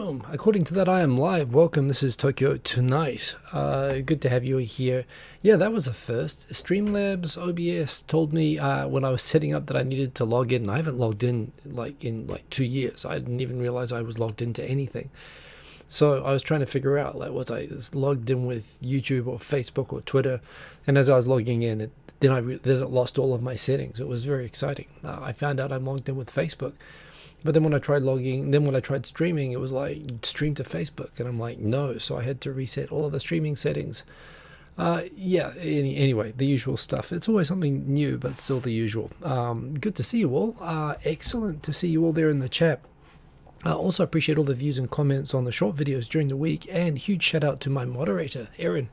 Boom. According to that, I am live. Welcome. This is Tokyo Tonight. Good to have you here. Yeah, that was a first. Streamlabs OBS told me when I was setting up that I needed to log in. I haven't logged in in 2 years. I didn't even realize I was logged into anything. So I was trying to figure out, was I logged in with YouTube or Facebook or Twitter? And as I was logging in, then it lost all of my settings. It was very exciting. I found out I'm logged in with Facebook. But then when I tried streaming, it was like stream to Facebook, and I'm like, no. So I had to reset all of the streaming settings. Anyway, the usual stuff. It's always something new, but still the usual. Good to see you all. Excellent to see you all there in the chat. I also appreciate all the views and comments on the short videos during the week, and huge shout out to my moderator, Erin,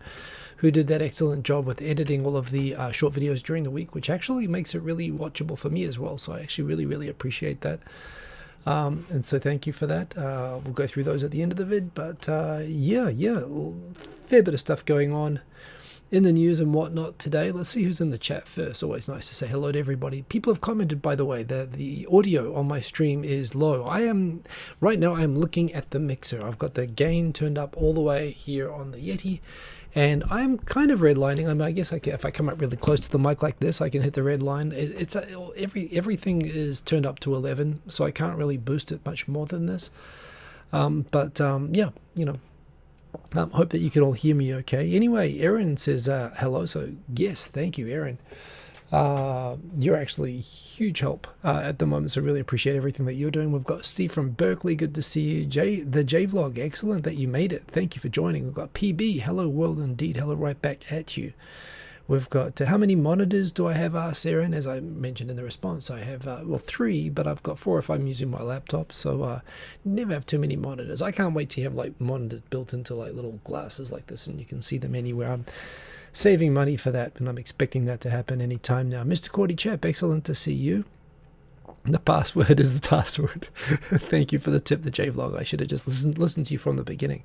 who did that excellent job with editing all of the short videos during the week, which actually makes it really watchable for me as well. So I actually really, really appreciate that. And so thank you for that. We'll go through those at the end of the vid, but fair bit of stuff going on in the news and whatnot today. Let's see who's in the chat first. Always nice to say hello to everybody. People have commented, by the way, that the audio on my stream is low. Right now I'm looking at the mixer. I've got the gain turned up all the way here on the Yeti, and I'm kind of redlining. I guess if I come up really close to the mic like this, I can hit the red line. Everything is turned up to 11, so I can't really boost it much more than this. Hope that you can all hear me okay. Anyway, Erin says hello. So yes, thank you, Erin. You're actually huge help at the moment, so really appreciate everything that you're doing. We've got Steve from Berkeley, good to see you. The J Vlog, excellent that you made it. Thank you for joining. We've got PB, hello world indeed, hello right back at you. We've got how many monitors do I have, asked Erin? As I mentioned in the response, I have 3, but I've got 4 if I'm using my laptop, so never have too many monitors. I can't wait to have monitors built into little glasses like this, and you can see them anywhere. I'm saving money for that, and I'm expecting that to happen any time now. Mr. Cordy Chap, excellent to see you. The password is the password. Thank you for the tip, the J-Vlog. I should have just listened to you from the beginning.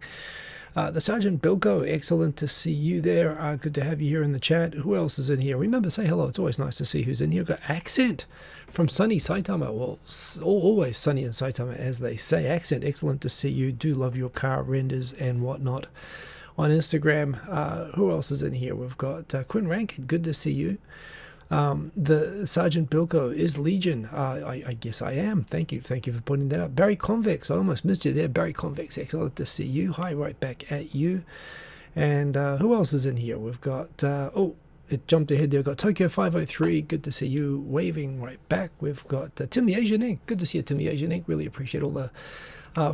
The Sergeant Bilko, excellent to see you there. Good to have you here in the chat. Who else is in here? Remember, say hello. It's always nice to see who's in here. We've got Accent from sunny Saitama. Well, always sunny in Saitama, as they say. Accent, excellent to see you. Do love your car renders and whatnot on Instagram. Who else is in here? We've got Quinn Rankin. Good to see you. The Sergeant Bilko is Legion. I guess I am. Thank you for pointing that out. Barry Convex, I almost missed you there. Barry Convex, excellent to see you. Hi, right back at you. And who else is in here? We've got it jumped ahead there. We've got Tokyo 503, good to see you, waving right back. We've got Tim the Asian Ink, good to see you, Tim the Asian Ink. Really appreciate all the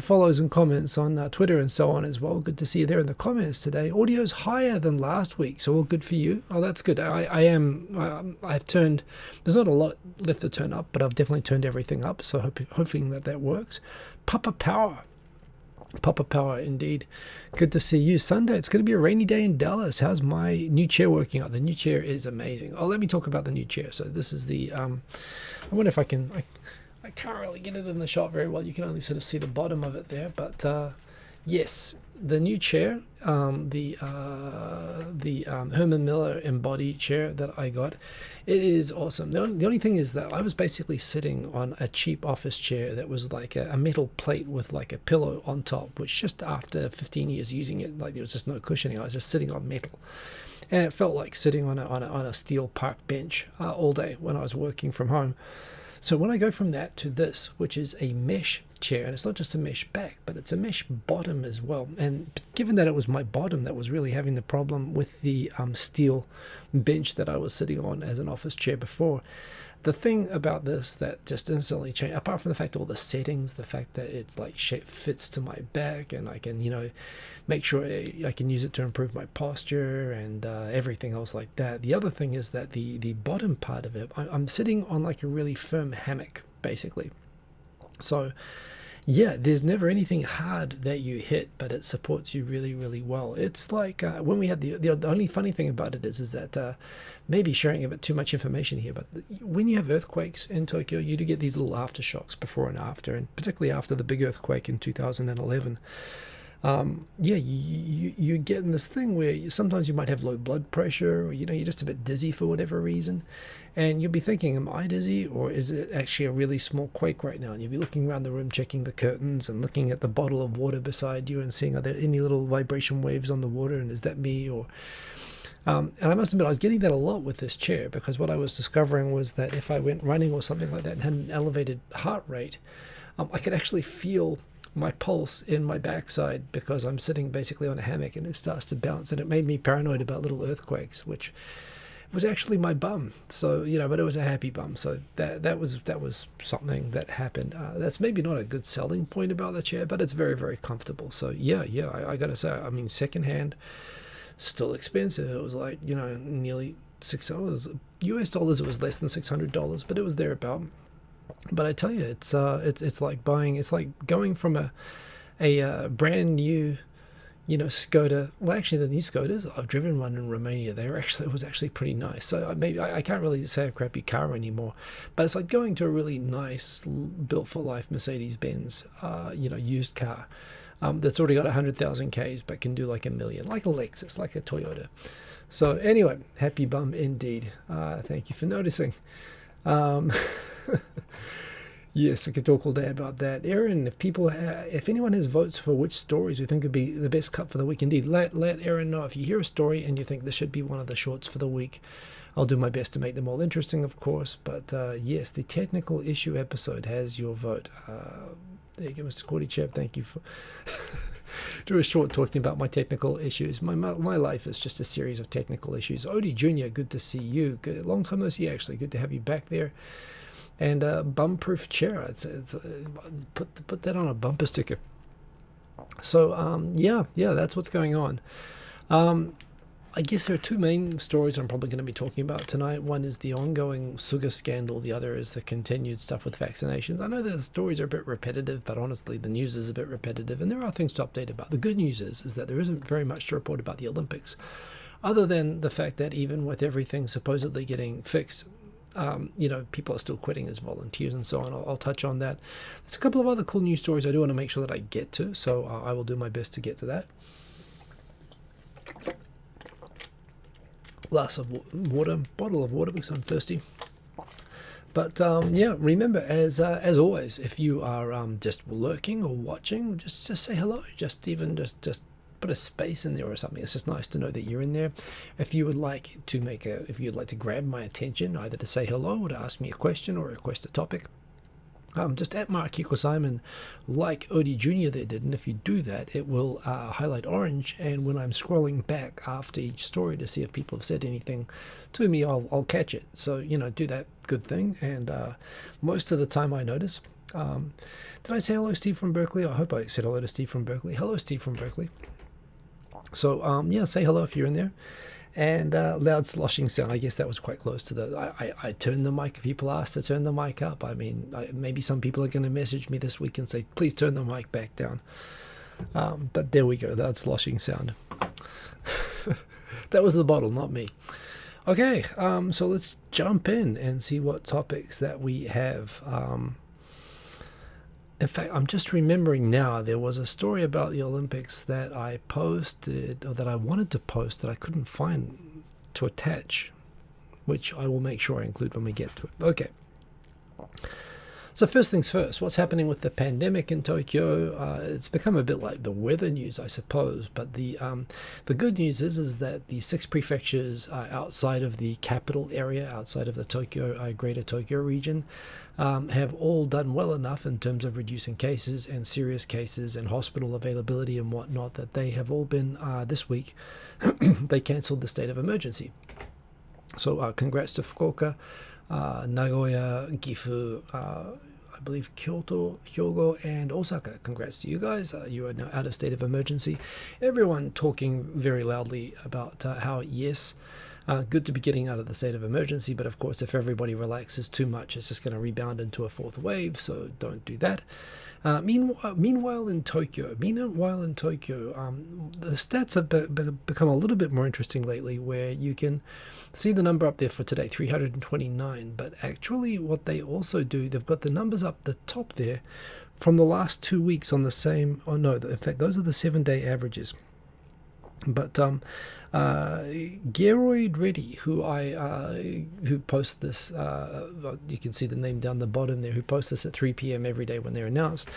follows and comments on Twitter and so on as well. Good to see you there in the comments today. Audio's higher than last week, so all good for you. Oh, that's good. I've turned, there's not a lot left to turn up, but I've definitely turned everything up, so hoping that works. Papa Power indeed, good to see you. Sunday, it's going to be a rainy day in Dallas. How's my new chair working out? The new chair is amazing. Let me talk about the new chair. So this is the I wonder if I can't really get it in the shot very well. You can only sort of see the bottom of it there, but yes, the new chair, the Herman Miller embodied chair that I got, it is awesome. The only thing is that I was basically sitting on a cheap office chair that was like a metal plate with like a pillow on top, which just after 15 years using it, there was just no cushioning. I was just sitting on metal, and it felt like sitting on a steel park bench all day when I was working from home. So when I go from that to this, which is a mesh chair, and it's not just a mesh back, but it's a mesh bottom as well. And given that it was my bottom that was really having the problem with the steel bench that I was sitting on as an office chair before, the thing about this that just instantly changed, apart from the fact all the settings, the fact that it's fits to my back, and I can make sure I can use it to improve my posture and everything else like that. The other thing is that the bottom part of it, I'm sitting on like a really firm hammock basically. So yeah, there's never anything hard that you hit, but it supports you really, really well. It's like when we had the only funny thing about it is that maybe sharing a bit too much information here, but when you have earthquakes in Tokyo, you do get these little aftershocks before and after, and particularly after the big earthquake in 2011. yeah, you get in this thing where sometimes you might have low blood pressure, or you're just a bit dizzy for whatever reason, and you'll be thinking, am I dizzy, or is it actually a really small quake right now? And you'll be looking around the room, checking the curtains and looking at the bottle of water beside you and seeing, are there any little vibration waves on the water, and is that me? Or and I must admit, I was getting that a lot with this chair, because what I was discovering was that if I went running or something like that and had an elevated heart rate, I could actually feel my pulse in my backside, because I'm sitting basically on a hammock and it starts to bounce, and it made me paranoid about little earthquakes, which was actually my bum. So but it was a happy bum. So that was something that happened. That's maybe not a good selling point about the chair, but it's very, very comfortable. So yeah, I gotta say, I mean, secondhand, still expensive. It was like nearly $6 US dollars. It was less than $600, but it was thereabout. But I tell you, it's like going from a brand new Skoda. Well, actually, the new Skodas, I've driven one in Romania. It was actually pretty nice. So maybe I can't really say a crappy car anymore, but it's like going to a really nice built for life Mercedes-Benz used car that's already got 100,000 Ks but can do like 1 million, like a Lexus, like a Toyota. So anyway, happy bum indeed. Thank you for noticing. Yes, I could talk all day about that. Aaron, if anyone has votes for which stories you think would be the best cut for the week, indeed, let Aaron know. If you hear a story and you think this should be one of the shorts for the week, I'll do my best to make them all interesting, of course. But yes, the technical issue episode has your vote. There you go, Mr. Cordy Chap. Thank you for do a short talking about my technical issues. My life is just a series of technical issues. Odie Jr., good to see you. Good, long time no see, actually. Good to have you back there. And bum-proof chair. It's put that on a bumper sticker. So yeah, that's what's going on. I guess there are two main stories I'm probably going to be talking about tonight. One is the ongoing Suga scandal. The other is the continued stuff with vaccinations. I know the stories are a bit repetitive, but honestly, the news is a bit repetitive, and there are things to update about. The good news is that there isn't very much to report about the Olympics, other than the fact that even with everything supposedly getting fixed, people are still quitting as volunteers and so on. I'll touch on that. There's a couple of other cool news stories I do want to make sure that I get to, so I will do my best to get to that. Glass of water, bottle of water, because I'm thirsty. But remember, as always, if you are just lurking or watching, just say hello. Just put a space in there or something. It's just nice to know that you're in there. If you'd like to grab my attention, either to say hello or to ask me a question or request a topic, just at Mark Hiko Simon, like Odie Jr. there did. And if you do that, it will highlight orange. And when I'm scrolling back after each story to see if people have said anything to me, I'll catch it. So, do that good thing. And most of the time I notice. Did I say hello, Steve from Berkeley? I hope I said hello to Steve from Berkeley. Hello, Steve from Berkeley. So, say hello if you're in there. And loud sloshing sound. I guess that was quite close to the... I turned the mic. People asked to turn the mic up. I mean, maybe some people are going to message me this week and say, please turn the mic back down. But there we go. Loud sloshing sound. That was the bottle, not me. Okay, so let's jump in and see what topics that we have. In fact, I'm just remembering now, there was a story about the Olympics that I posted, or that I wanted to post, that I couldn't find to attach, which I will make sure I include when we get to it. Okay. So first things first, what's happening with the pandemic in Tokyo? It's become a bit like the weather news, I suppose. But the good news is that the 6 prefectures outside of the capital area, outside of the Tokyo, greater Tokyo region, have all done well enough in terms of reducing cases and serious cases and hospital availability and whatnot, that they have all been, this week, they cancelled the state of emergency. So congrats to Fukuoka, Nagoya, Gifu, I believe Kyoto, Hyogo, and Osaka. Congrats to you guys. You are now out of state of emergency. Everyone talking very loudly about how, yes, Good to be getting out of the state of emergency, but of course, if everybody relaxes too much, it's just going to rebound into a fourth wave, so don't do that. Meanwhile in Tokyo, the stats have become a little bit more interesting lately, where you can see the number up there for today, 329, but actually what they also do, they've got the numbers up the top there from the last 2 weeks on the same, in fact, those are the 7-day averages. But Geroid Reddy, who posts this, you can see the name down the bottom there, who posts this at 3 p.m. every day when they're announced.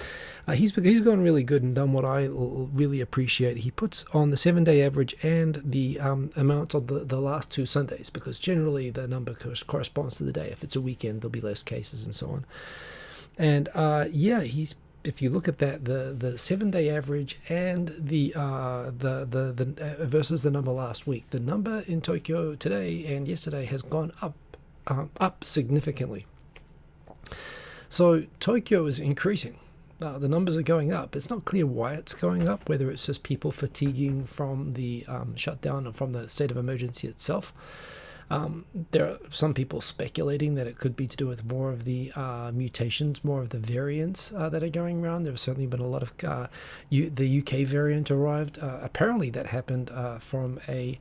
He's gone really good and done what I really appreciate. He puts on the 7-day average and the amounts of the last 2 Sundays, because generally the number corresponds to the day. If it's a weekend, there'll be less cases and so on. And if you look at that, the 7-day average and the versus the number last week, the number in Tokyo today and yesterday has gone up significantly. So Tokyo is increasing. The numbers are going up. It's not clear why it's going up, whether it's just people fatiguing from the shutdown or from the state of emergency itself. There are some people speculating that it could be to do with more of the mutations, more of the variants that are going around. There have certainly been a lot of the UK variant arrived. Apparently that happened from a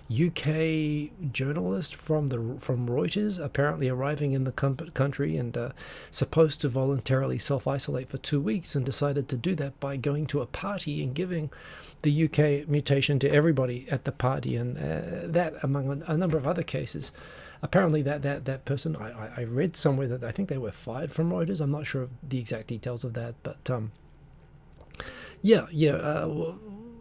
UK journalist from Reuters, apparently arriving in the country and supposed to voluntarily self-isolate for 2 weeks, and decided to do that by going to a party and giving the UK mutation to everybody at the party, and that among a number of other cases. Apparently that person, I read somewhere that I think they were fired from Reuters. I'm not sure of the exact details of that, but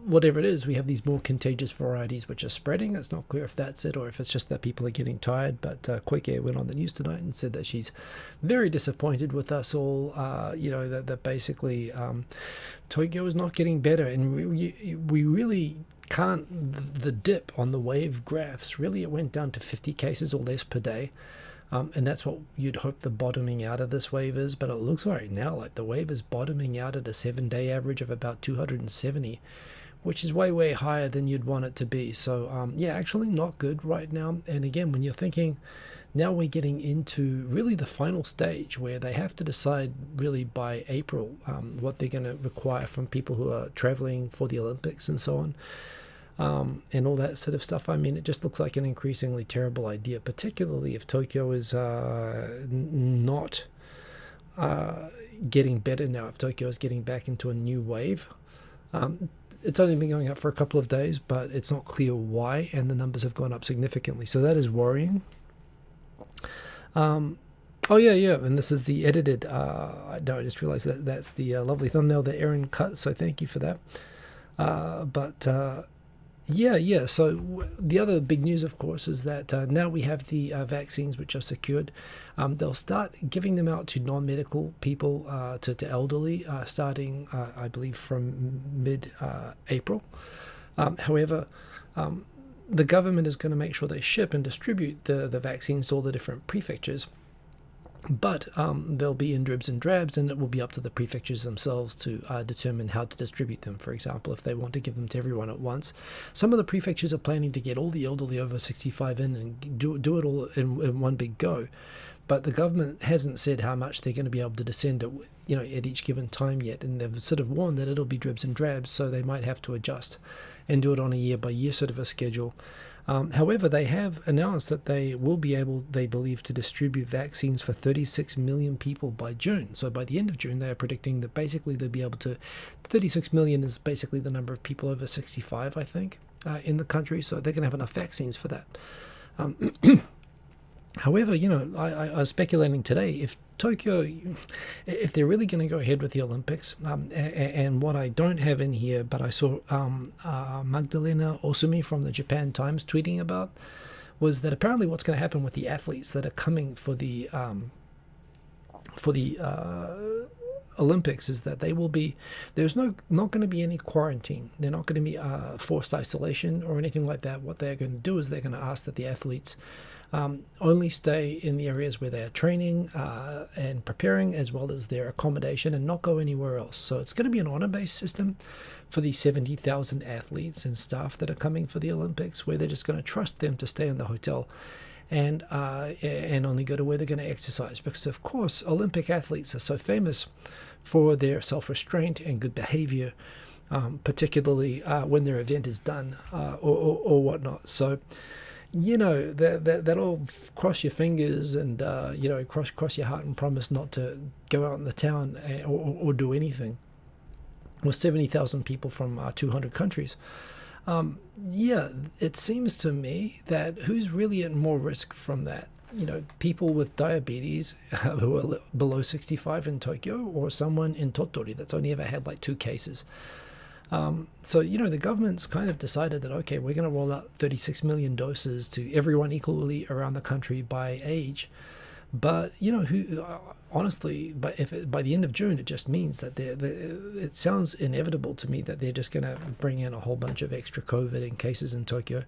whatever it is, we have these more contagious varieties which are spreading. It's not clear if that's it or if it's just that people are getting tired. But Quake went on the news tonight and said that she's very disappointed with us all. That basically Tokyo is not getting better, and we really can't. The dip on the wave graphs, really, it went down to 50 cases or less per day. And that's what you'd hope the bottoming out of this wave is, but it looks right now like the wave is bottoming out at a 7-day average of about 270, which is way higher than you'd want it to be. So actually not good right now. And again, when you're thinking, now we're getting into really the final stage where they have to decide really by April what they're going to require from people who are traveling for the Olympics and so on. And all that sort of stuff. I mean, it just looks like an increasingly terrible idea, particularly if Tokyo is not getting better now, if Tokyo is getting back into a new wave. It's only been going up for a couple of days, but it's not clear why, and the numbers have gone up significantly. So that is worrying. And this is the edited. I just realized that's the lovely thumbnail that Erin cut, so thank you for that. So the other big news, of course, is that now we have the vaccines which are secured. They'll start giving them out to non-medical people, to elderly, starting, I believe, from mid-April. However, the government is going to make sure they ship and distribute the vaccines to all the different prefectures. But they'll be in dribs and drabs, and it will be up to the prefectures themselves to determine how to distribute them. For example, if they want to give them to everyone at once. Some of the prefectures are planning to get all the elderly over 65 in and do it all in one big go. But the government hasn't said how much they're going to be able to send at each given time yet. And they've sort of warned that it'll be dribs and drabs, so they might have to adjust and do it on a year-by-year sort of a schedule. However, they have announced that they will be able, they believe, to distribute vaccines for 36 million people by June. So by the end of June, they are predicting that basically they'll be able to, 36 million is basically the number of people over 65, I think, in the country. So they're going to have enough vaccines for that. However, I was speculating today, if Tokyo, if they're really going to go ahead with the Olympics, and what I don't have in here, but I saw Magdalena Osumi from the Japan Times tweeting about, was that apparently what's going to happen with the athletes that are coming for the Olympics is that they will be, there's not going to be any quarantine. They're not going to be forced isolation or anything like that. What they're going to do is they're going to ask that the athletes only stay in the areas where they are training and preparing, as well as their accommodation, and not go anywhere else. So it's going to be an honor-based system for the 70,000 athletes and staff that are coming for the Olympics, where they're just going to trust them to stay in the hotel and only go to where they're going to exercise. Because, of course, Olympic athletes are so famous for their self-restraint and good behavior, particularly when their event is done or whatnot. So, that'll cross your fingers and cross your heart and promise not to go out in the town or do anything. With 70,000 people from 200 countries, it seems to me that who's really at more risk from that? People with diabetes who are below 65 in Tokyo, or someone in Tottori that's only ever had like 2 cases. So the government's kind of decided that, okay, we're going to roll out 36 million doses to everyone equally around the country by age. But honestly, by the end of June, it just means that it sounds inevitable to me that they're just going to bring in a whole bunch of extra COVID in cases in Tokyo.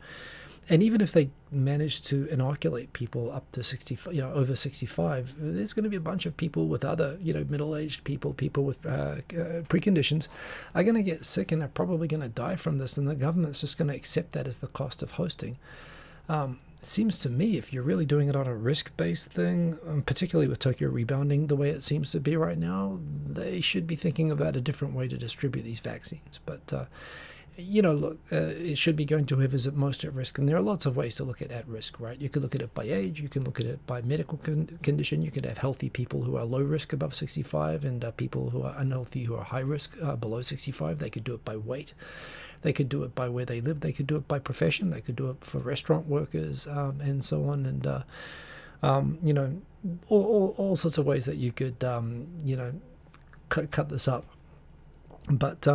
And even if they manage to inoculate people up to 65, over 65, there's going to be a bunch of people with other, middle-aged people with preconditions are going to get sick and are probably going to die from this. And the government's just going to accept that as the cost of hosting. It seems to me, if you're really doing it on a risk-based thing, particularly with Tokyo rebounding the way it seems to be right now, they should be thinking about a different way to distribute these vaccines. But it should be going to whoever's at most at risk. And there are lots of ways to look at risk, right? You could look at it by age. You can look at it by medical condition. You could have healthy people who are low risk above 65 and people who are unhealthy who are high risk below 65. They could do it by weight. They could do it by where they live. They could do it by profession. They could do it for restaurant workers and so on. And, all sorts of ways that you could, cut this up. But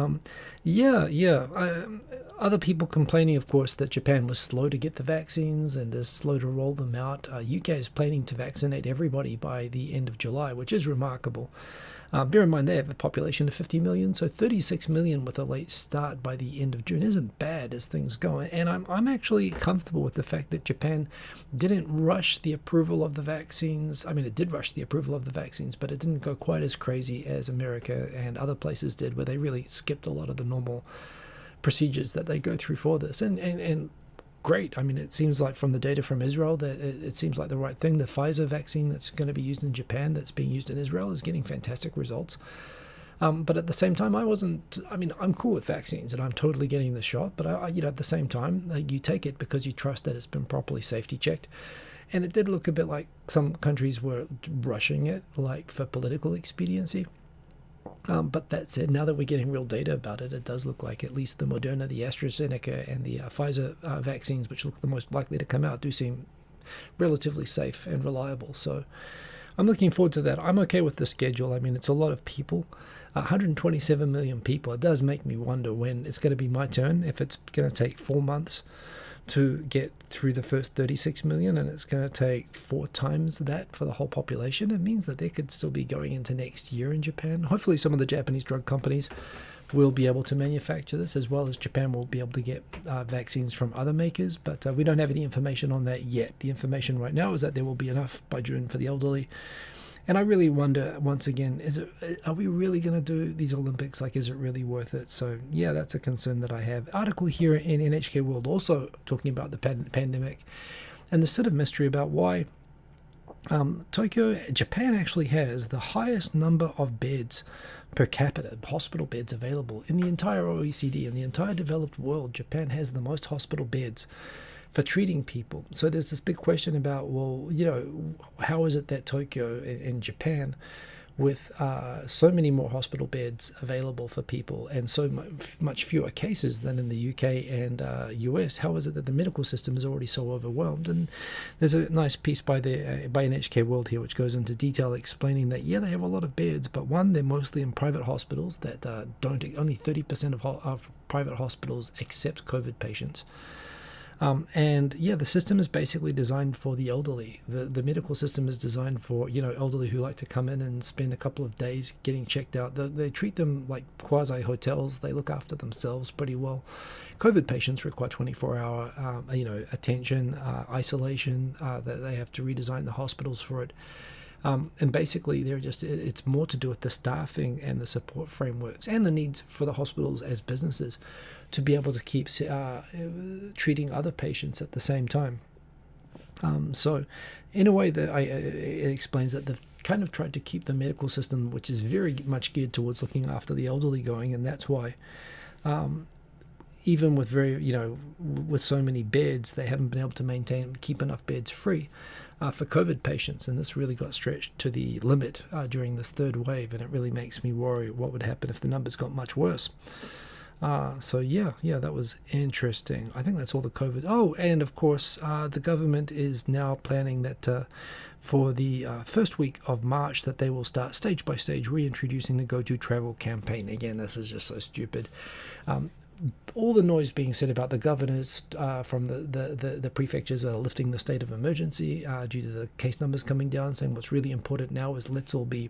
other people complaining, of course, that Japan was slow to get the vaccines and is slow to roll them out. UK is planning to vaccinate everybody by the end of July, which is remarkable. Bear in mind they have a population of 50 million, so 36 million with a late start by the end of June isn't bad as things go. And I'm actually comfortable with the fact that Japan didn't rush the approval of the vaccines. I mean, it did rush the approval of the vaccines, but it didn't go quite as crazy as America and other places did, where they really skipped a lot of the normal procedures that they go through for this. And great. I mean, it seems like from the data from Israel that it seems like the right thing. The Pfizer vaccine that's going to be used in Japan that's being used in Israel is getting fantastic results. But at the same time, I'm cool with vaccines and I'm totally getting the shot. But, at the same time, you take it because you trust that it's been properly safety checked. And it did look a bit like some countries were rushing it, like for political expediency. But that said, now that we're getting real data about it, it does look like at least the Moderna, the AstraZeneca, and the Pfizer vaccines, which look the most likely to come out, do seem relatively safe and reliable. So I'm looking forward to that. I'm okay with the schedule. I mean, it's a lot of people, 127 million people. It does make me wonder when it's going to be my turn, if it's going to take 4 months to get through the first 36 million and it's going to take 4 times that for the whole population. It means that they could still be going into next year in Japan. Hopefully some of the Japanese drug companies will be able to manufacture this, as well as Japan will be able to get vaccines from other makers, but we don't have any information on that yet. The information right now is that there will be enough by June for the elderly. And I really wonder, once again, are we really going to do these Olympics? Like, is it really worth it? So, yeah, that's a concern that I have. Article here in NHK World also talking about the pandemic and the sort of mystery about why Japan actually has the highest number of beds per capita, hospital beds available in the entire OECD, in the entire developed world. Japan has the most hospital beds for treating people. So there's this big question about, well, how is it that Tokyo in Japan, with so many more hospital beds available for people and so much fewer cases than in the UK and US, how is it that the medical system is already so overwhelmed? And there's a nice piece by NHK World here which goes into detail explaining that, yeah, they have a lot of beds, but one, they're mostly in private hospitals that only 30% of private hospitals accept COVID patients. And yeah, the system is basically designed for the elderly. The medical system is designed for, elderly who like to come in and spend a couple of days getting checked out. They treat them like quasi hotels. They look after themselves pretty well. COVID patients require 24-hour, attention, isolation. That they have to redesign the hospitals for it. And basically, it's more to do with the staffing and the support frameworks and the needs for the hospitals as businesses to be able to keep treating other patients at the same time. So in a way that it explains that they've kind of tried to keep the medical system, which is very much geared towards looking after the elderly, going, and that's why even with with so many beds, they haven't been able to keep enough beds free for COVID patients, and this really got stretched to the limit during this third wave, and it really makes me worry what would happen if the numbers got much worse. So yeah, that was interesting. I think that's all the COVID. Oh, and of course, the government is now planning that for the first week of March that they will start stage by stage reintroducing the Go To Travel campaign. Again, this is just so stupid. All the noise being said about the governors from the prefectures are lifting the state of emergency due to the case numbers coming down, saying what's really important now is let's all be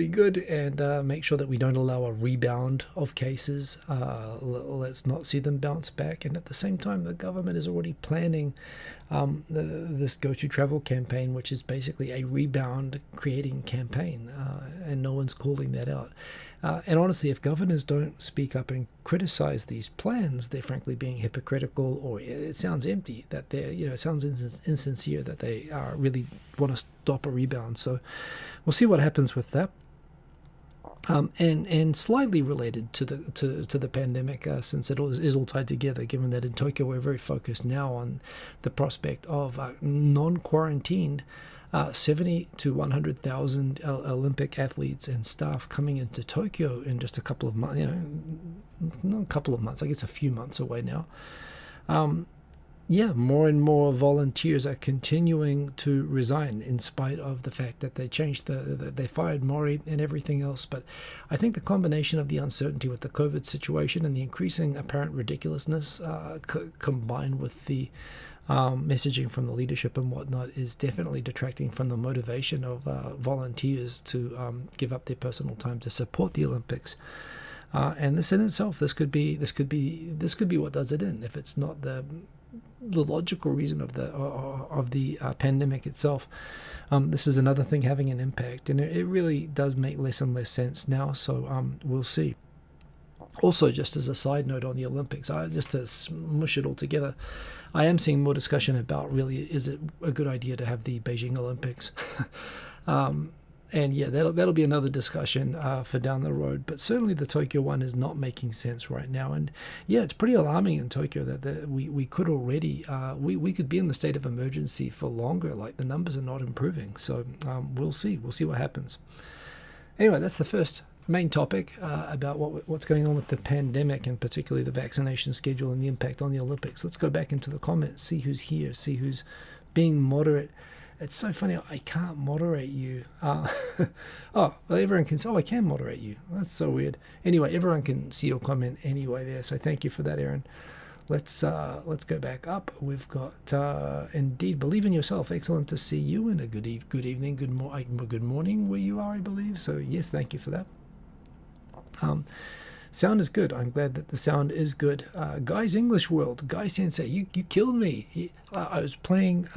good and make sure that we don't allow a rebound of cases. Let's not see them bounce back. And at the same time, the government is already planning this Go To Travel campaign, which is basically a rebound creating campaign, and no one's calling that out. And honestly, if governors don't speak up and criticize these plans, they're frankly being hypocritical, or it sounds empty, that it sounds insincere that they really want to stop a rebound. So we'll see what happens with that. And slightly related to the pandemic, since it is all tied together, given that in Tokyo we're very focused now on the prospect of non-quarantined 70 to 100,000 Olympic athletes and staff coming into Tokyo in just a couple of months, not a couple of months, I guess a few months away now. More and more volunteers are continuing to resign in spite of the fact that they changed they fired Mori and everything else. But I think the combination of the uncertainty with the COVID situation and the increasing apparent ridiculousness combined with the messaging from the leadership and whatnot is definitely detracting from the motivation of volunteers to give up their personal time to support the Olympics. And this in itself, this could be what does it in, if it's not the logical reason of the pandemic itself. This is another thing having an impact, and it really does make less and less sense now. So we'll see. Also, just as a side note on the Olympics, just to smush it all together, I am seeing more discussion about really is it a good idea to have the Beijing Olympics. And yeah, that'll be another discussion for down the road. But certainly the Tokyo one is not making sense right now. And yeah, it's pretty alarming in Tokyo that we could already, we could be in the state of emergency for longer. Like the numbers are not improving. So we'll see. We'll see what happens. Anyway, that's the first main topic about what's going on with the pandemic, and particularly the vaccination schedule and the impact on the Olympics. Let's go back into the comments, see who's here, see who's being moderate. It's so funny, I can't moderate you. Everyone can say, I can moderate you. That's so weird. Anyway, everyone can see your comment anyway there, so thank you for that, Aaron. Let's go back up. We've got, indeed, believe in yourself. Excellent to see you, and a good evening, good morning where you are, I believe. So yes, thank you for that. Sound is good. I'm glad that the sound is good. Guy's English World, Guy Sensei, you killed me. I was playing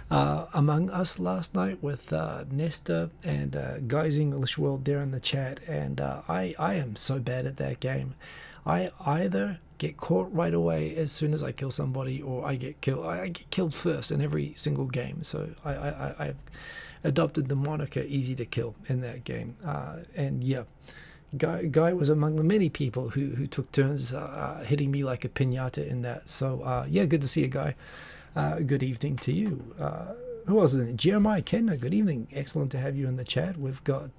Among Us last night with Nesta and Guy's English World there in the chat, and I am so bad at that game. I either get caught right away as soon as I kill somebody, or I get killed first in every single game. So I've adopted the moniker easy to kill in that game. And yeah, Guy was among the many people who took turns hitting me like a piñata in that. So yeah, good to see you, Guy. Good evening to you. Who else is in it? Jeremiah Kenner, good evening. Excellent to have you in the chat. We've got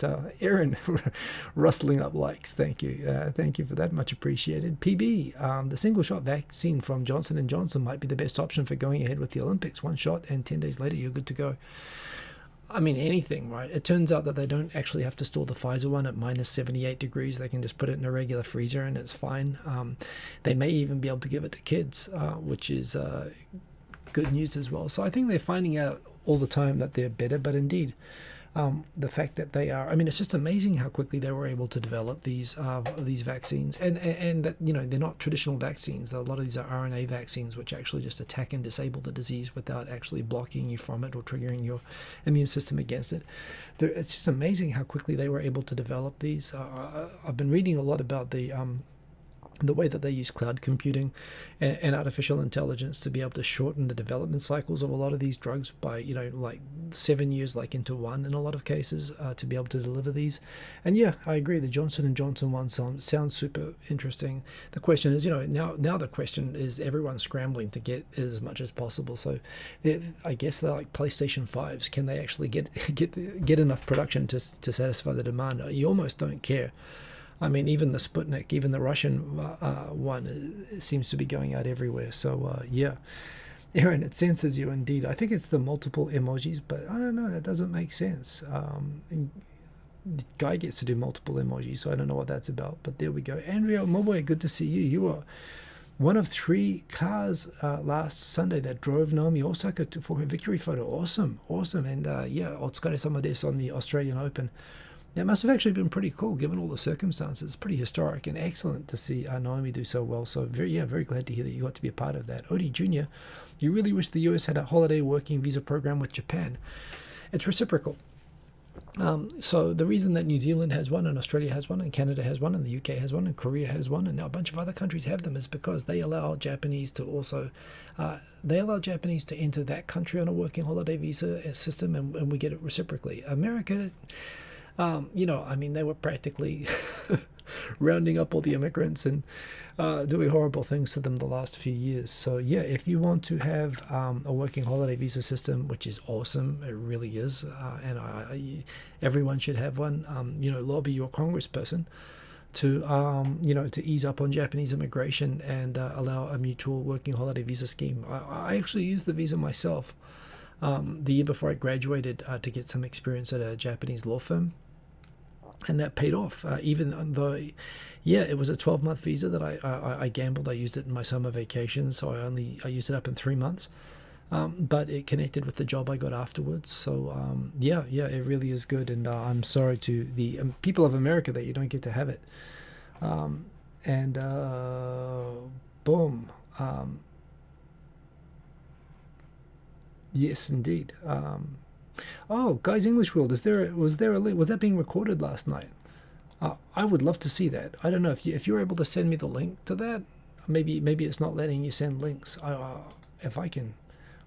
Aaron rustling up likes. Thank you. Thank you for that. Much appreciated. PB, the single shot vaccine from Johnson & Johnson might be the best option for going ahead with the Olympics. One shot and 10 days later, you're good to go. I mean, anything, right? It turns out that they don't actually have to store the Pfizer one at minus 78 degrees. They can just put it in a regular freezer and it's fine. They may even be able to give it to kids, which is good news as well. So I think they're finding out all the time that they're better, but indeed, the fact that they are, I mean, it's just amazing how quickly they were able to develop these vaccines, and that, you know, they're not traditional vaccines. A lot of these are RNA vaccines, which actually just attack and disable the disease without actually blocking you from it or triggering your immune system against it. It's just amazing how quickly they were able to develop these. I've been reading a lot about the way that they use cloud computing and artificial intelligence to be able to shorten the development cycles of a lot of these drugs by, you know, like 7 years, like into one in a lot of cases, to be able to deliver these. And yeah, I agree. The Johnson & Johnson one sounds super interesting. The question is, you know, now the question is everyone's scrambling to get as much as possible. So I guess they're like PlayStation 5s. Can they actually get enough production to satisfy the demand? You almost don't care. I mean, even the Sputnik, even the Russian one seems to be going out everywhere. So, yeah. Aaron, it censors you indeed. I think it's the multiple emojis, but I don't know. That doesn't make sense. The guy gets to do multiple emojis, so I don't know what that's about. But there we go. Andrea Moboy, good to see you. You are one of 3 cars last Sunday that drove Naomi Osaka for her victory photo. Awesome. And yeah, otsukare-sama desu on the Australian Open. That must have actually been pretty cool, given all the circumstances. It's pretty historic and excellent to see Naomi do so well. So very glad to hear that you got to be a part of that. Odie Jr., you really wish the US had a holiday working visa program with Japan. It's reciprocal. So the reason that New Zealand has one and Australia has one and Canada has one and the UK has one and Korea has one and now a bunch of other countries have them is because they allow Japanese to also enter that country on a working holiday visa system, and we get it reciprocally. America, you know, I mean, they were practically rounding up all the immigrants and doing horrible things to them the last few years. So yeah, if you want to have a working holiday visa system, which is awesome, it really is, and everyone should have one. You know, lobby your congressperson to you know, to ease up on Japanese immigration and allow a mutual working holiday visa scheme. I actually used the visa myself the year before I graduated to get some experience at a Japanese law firm. And that paid off, even though, yeah, it was a 12-month visa that I gambled. I used it in my summer vacation, so I used it up in 3 months. But it connected with the job I got afterwards. So, yeah, it really is good. And I'm sorry to the people of America that you don't get to have it. Boom. Yes, indeed. Oh, Guys English World, was there a link? Was that being recorded last night? I would love to see that. I don't know if you're able to send me the link to that. Maybe it's not letting you send links. If I can,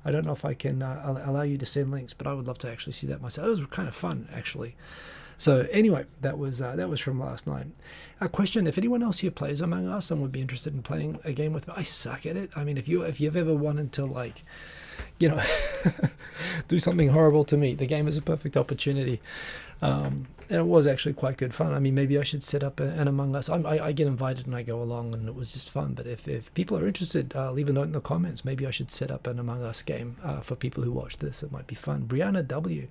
I don't know if I can allow you to send links, but I would love to actually see that myself. It was kind of fun, actually. So anyway, that was from last night. A question: if anyone else here plays Among Us and would be interested in playing a game with me, I suck at it. I mean, if you've ever wanted to, like, you know, do something horrible to me, the game is a perfect opportunity. And it was actually quite good fun. I mean, maybe I should set up an Among Us. I get invited and I go along, and it was just fun. But if people are interested, leave a note in the comments. Maybe I should set up an Among Us game for people who watch this. It might be fun. Brianna W.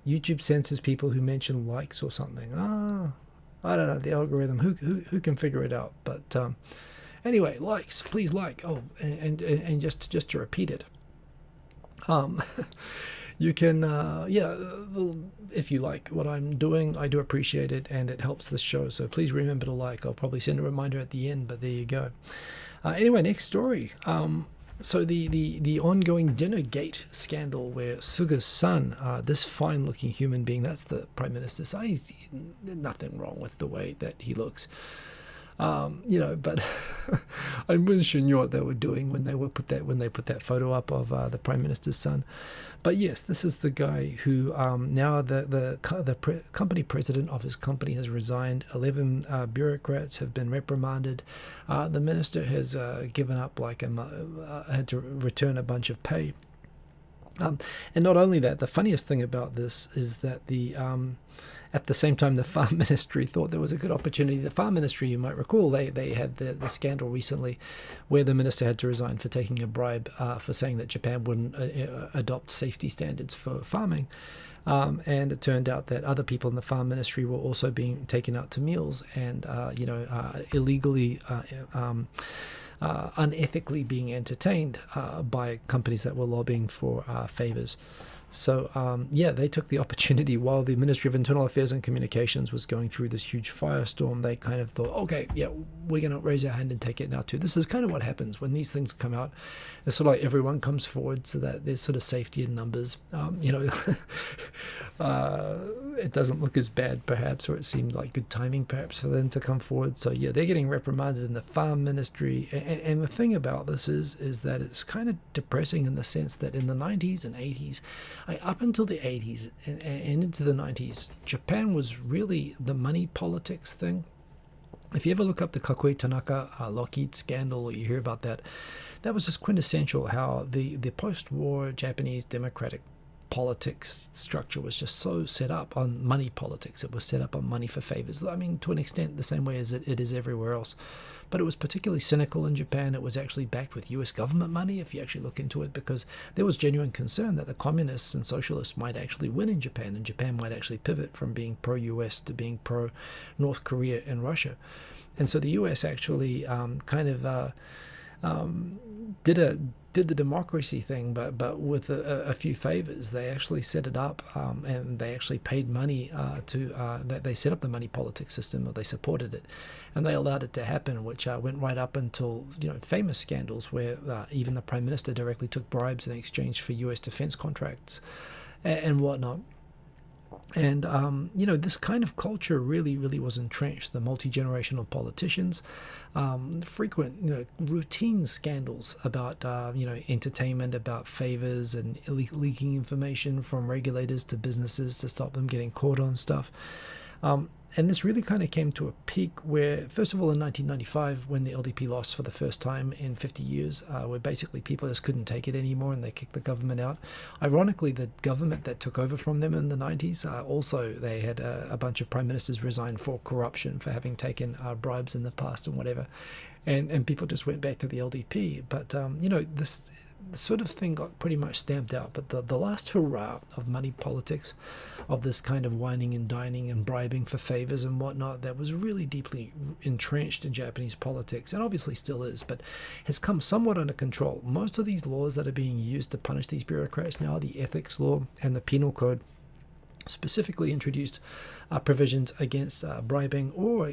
YouTube censors people who mention likes or something. I don't know, the algorithm. Who can figure it out? But anyway, likes. Please like. Oh, and just to repeat it. You can, if you like what I'm doing, I do appreciate it, and it helps the show. So please remember to like. I'll probably send a reminder at the end, but there you go. Anyway, next story. So the ongoing Dinnergate scandal, where Suga's son, this fine-looking human being, that's the Prime Minister's son. There's nothing wrong with the way that he looks. You know, but I wasn't sure what they were doing when they put that photo up of the Prime Minister's son. But yes, this is the guy who now the company president of his company has resigned. 11 bureaucrats have been reprimanded. The minister has given up had to return a bunch of pay. And not only that, the funniest thing about this is that at the same time, the Farm Ministry thought there was a good opportunity. The Farm Ministry, you might recall, they had the scandal recently where the minister had to resign for taking a bribe for saying that Japan wouldn't adopt safety standards for farming. And it turned out that other people in the Farm Ministry were also being taken out to meals and, illegally, unethically being entertained by companies that were lobbying for favors. So, they took the opportunity while the Ministry of Internal Affairs and Communications was going through this huge firestorm. They kind of thought, okay, yeah, we're going to raise our hand and take it now too. This is kind of what happens when these things come out. It's sort of like everyone comes forward so that there's sort of safety in numbers. It doesn't look as bad perhaps, or it seemed like good timing perhaps for them to come forward. So yeah, they're getting reprimanded in the Farm Ministry. And the thing about this is that it's kind of depressing in the sense that in the 90s and 80s, up until the 80s and into the 90s, Japan was really the money politics thing. If you ever look up the Kakui Tanaka Lockheed scandal, or you hear about that, that was just quintessential how the post-war Japanese democratic politics structure was just so set up on money politics. It was set up on money for favors. I mean, to an extent, the same way as it is everywhere else. But it was particularly cynical in Japan. It was actually backed with US government money, if you actually look into it, because there was genuine concern that the communists and socialists might actually win in Japan, and Japan might actually pivot from being pro-US to being pro-North Korea and Russia. And so the US actually did the democracy thing, but with a few favors. They actually set it up, and they actually paid money that they set up the money politics system, or they supported it, and they allowed it to happen, which went right up until famous scandals where even the Prime Minister directly took bribes in exchange for US defense contracts and whatnot. And, this kind of culture really, really was entrenched. The multi-generational politicians, frequent, routine scandals about, entertainment, about favors and leaking information from regulators to businesses to stop them getting caught on stuff. And this really kind of came to a peak where, first of all, in 1995, when the LDP lost for the first time in 50 years, where basically people just couldn't take it anymore and they kicked the government out. Ironically, the government that took over from them in the 90s, also they had a bunch of prime ministers resign for corruption, for having taken bribes in the past and whatever. And people just went back to the LDP. But, this sort of thing got pretty much stamped out. But the last hurrah of money politics, of this kind of whining and dining and bribing for favors and whatnot, that was really deeply entrenched in Japanese politics, and obviously still is, but has come somewhat under control. Most of these laws that are being used to punish these bureaucrats now, the ethics law and the penal code, specifically introduced provisions against bribing or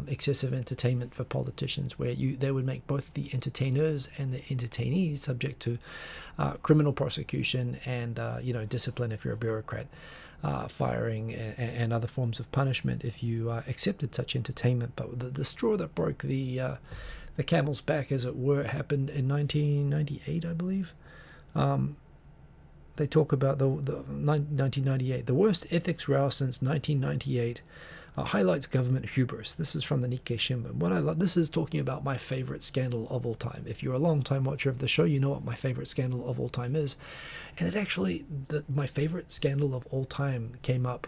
excessive entertainment for politicians, where they would make both the entertainers and the entertainees subject to criminal prosecution and discipline if you're a bureaucrat, firing and other forms of punishment if you accepted such entertainment. But the straw that broke the camel's back, as it were, happened in 1998, I believe. They talk about the 1998, the worst ethics row since 1998, highlights government hubris. This is from the Nikkei Shimbun. What I love, this is talking about my favorite scandal of all time. If you're a long-time watcher of the show, you know what my favorite scandal of all time is. And it actually, my favorite scandal of all time came up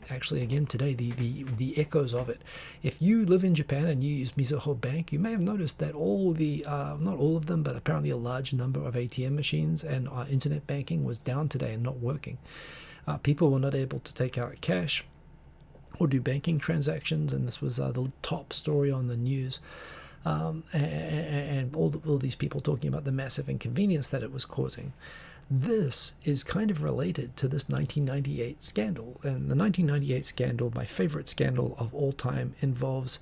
actually again today, the echoes of it. If you live in Japan and you use Mizuho Bank, you may have noticed that all the, not all of them, but apparently a large number of ATM machines and internet banking was down today and not working. People were not able to take out cash or do banking transactions, and this was the top story on the news, and all these people talking about the massive inconvenience that it was causing. This is kind of related to this 1998 scandal, and the 1998 scandal, my favorite scandal of all time, involves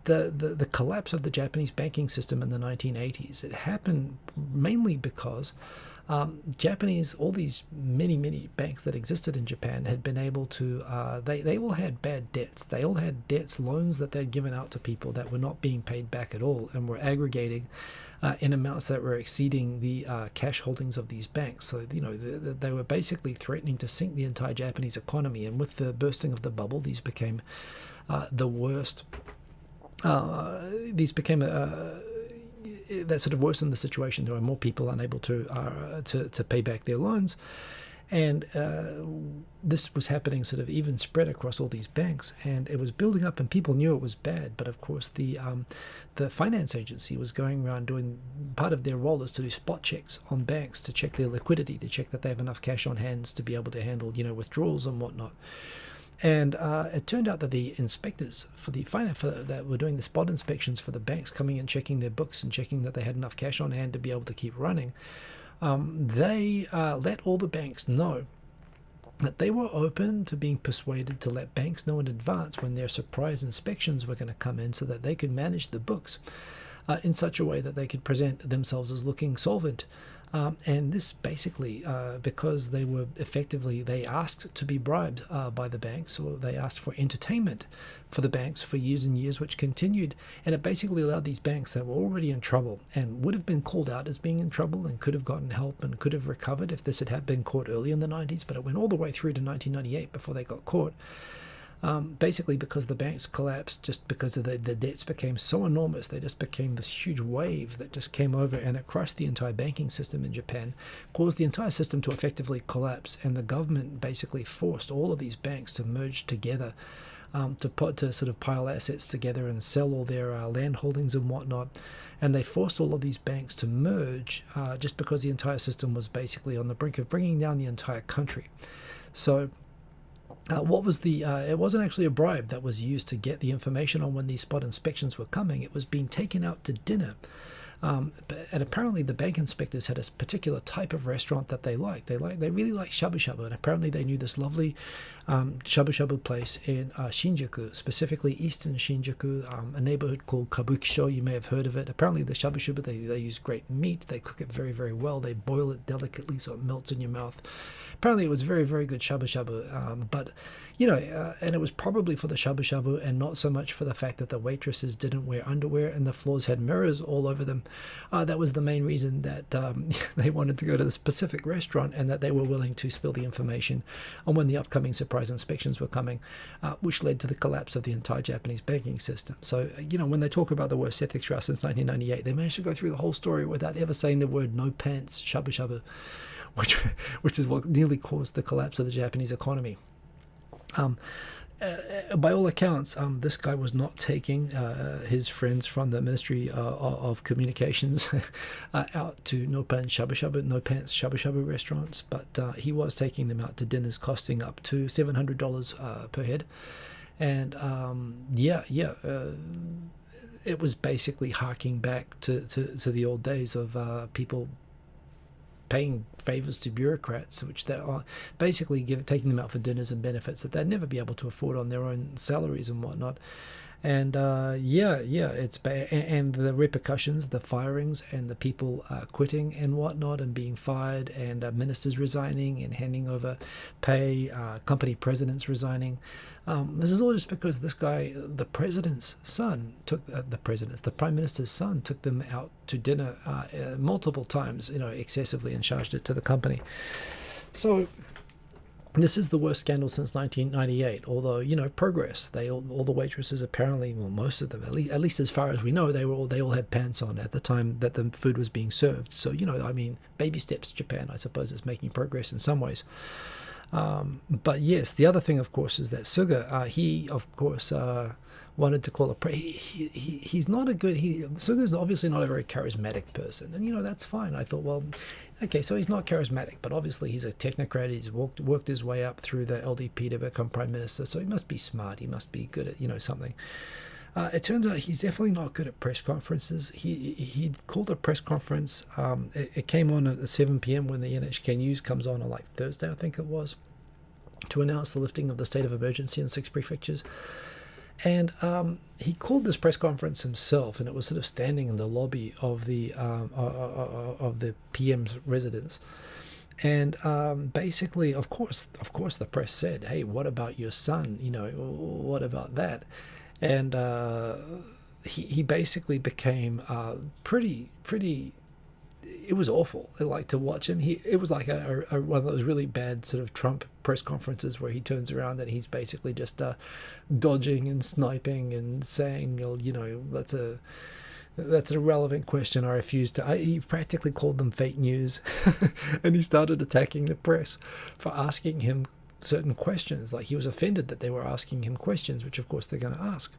the collapse of the Japanese banking system in the 1980s. It happened mainly because Japanese, all these many banks that existed in Japan had been able to, they all had bad debts. They all had debts, loans that they'd given out to people that were not being paid back at all, and were aggregating in amounts that were exceeding the cash holdings of these banks. So, they were basically threatening to sink the entire Japanese economy. And with the bursting of the bubble, these became the worst. These became that sort of worsened the situation. There were more people unable to pay back their loans. And this was happening sort of even spread across all these banks, and it was building up, and people knew it was bad. But of course, the finance agency was going around doing, part of their role is to do spot checks on banks, to check their liquidity, to check that they have enough cash on hands to be able to handle, withdrawals and whatnot. And it turned out that the inspectors for the finance that were doing the spot inspections for the banks, coming and checking their books and checking that they had enough cash on hand to be able to keep running, they let all the banks know that they were open to being persuaded to let banks know in advance when their surprise inspections were going to come in, so that they could manage the books in such a way that they could present themselves as looking solvent. And this basically, because they asked to be bribed by the banks, or they asked for entertainment for the banks for years and years, which continued. And it basically allowed these banks that were already in trouble and would have been called out as being in trouble and could have gotten help and could have recovered if this had been caught early in the 90s, but it went all the way through to 1998 before they got caught. Basically because the banks collapsed, just because of the debts became so enormous. They just became this huge wave that just came over, and it crushed the entire banking system in Japan, caused the entire system to effectively collapse, and the government basically forced all of these banks to merge together, to sort of pile assets together and sell all their land holdings and whatnot. And they forced all of these banks to merge just because the entire system was basically on the brink of bringing down the entire country. So it wasn't actually a bribe that was used to get the information on when these spot inspections were coming. It was being taken out to dinner. And apparently the bank inspectors had a particular type of restaurant that they liked. They really liked shabu shabu, and apparently they knew this lovely shabu shabu place in Shinjuku, specifically Eastern Shinjuku, a neighborhood called Kabukisho. You may have heard of it. Apparently the shabu shabu, they use great meat. They cook it very, very well. They boil it delicately so it melts in your mouth. Apparently it was very, very good shabu shabu, but and it was probably for the shabu shabu and not so much for the fact that the waitresses didn't wear underwear and the floors had mirrors all over them. That was the main reason that they wanted to go to the specific restaurant, and that they were willing to spill the information on when the upcoming surprise inspections were coming, which led to the collapse of the entire Japanese banking system. So, when they talk about the worst ethics trial since 1998, they managed to go through the whole story without ever saying the word "no pants shabu shabu," which is what nearly caused the collapse of the Japanese economy. By all accounts, this guy was not taking his friends from the Ministry of Communications out to no pants shabu shabu restaurants, but he was taking them out to dinners costing up to $700 per head. And it was basically harking back to the old days of people paying favors to bureaucrats, which they are basically taking them out for dinners and benefits that they'd never be able to afford on their own salaries and whatnot. And it's bad. And the repercussions, the firings, and the people quitting and whatnot and being fired, and ministers resigning and handing over pay, company presidents resigning. This is all just because this guy, the president's son, the prime minister's son, took them out to dinner multiple times, excessively, and charged it to the company. So this is the worst scandal since 1998, although, progress. All the waitresses apparently, well, most of them, at least as far as we know, they all had pants on at the time that the food was being served. So, baby steps, Japan, I suppose, is making progress in some ways. But yes, the other thing, of course, is that Suga, he, of course, wanted to call he's not a good, Suga's obviously not a very charismatic person, and that's fine. I thought, well, okay, so he's not charismatic, but obviously he's a technocrat. He's worked his way up through the LDP to become prime minister, so he must be smart. He must be good at something. It turns out he's definitely not good at press conferences. He called a press conference. It came on at 7 p.m. when the NHK News comes on like Thursday, I think it was, to announce the lifting of the state of emergency in 6 prefectures. And he called this press conference himself, and it was sort of standing in the lobby of the PM's residence. And basically, of course, the press said, "Hey, what about your son? What about that?" And he basically became pretty. It was awful. Like, to watch him. It was like a one of those really bad sort of Trump press conferences where he turns around and he's basically just dodging and sniping and saying, "Well, that's a That's a relevant question. I refused to. He practically called them fake news, and he started attacking the press for asking him certain questions. Like he was offended that they were asking him questions, which of course they're going to ask.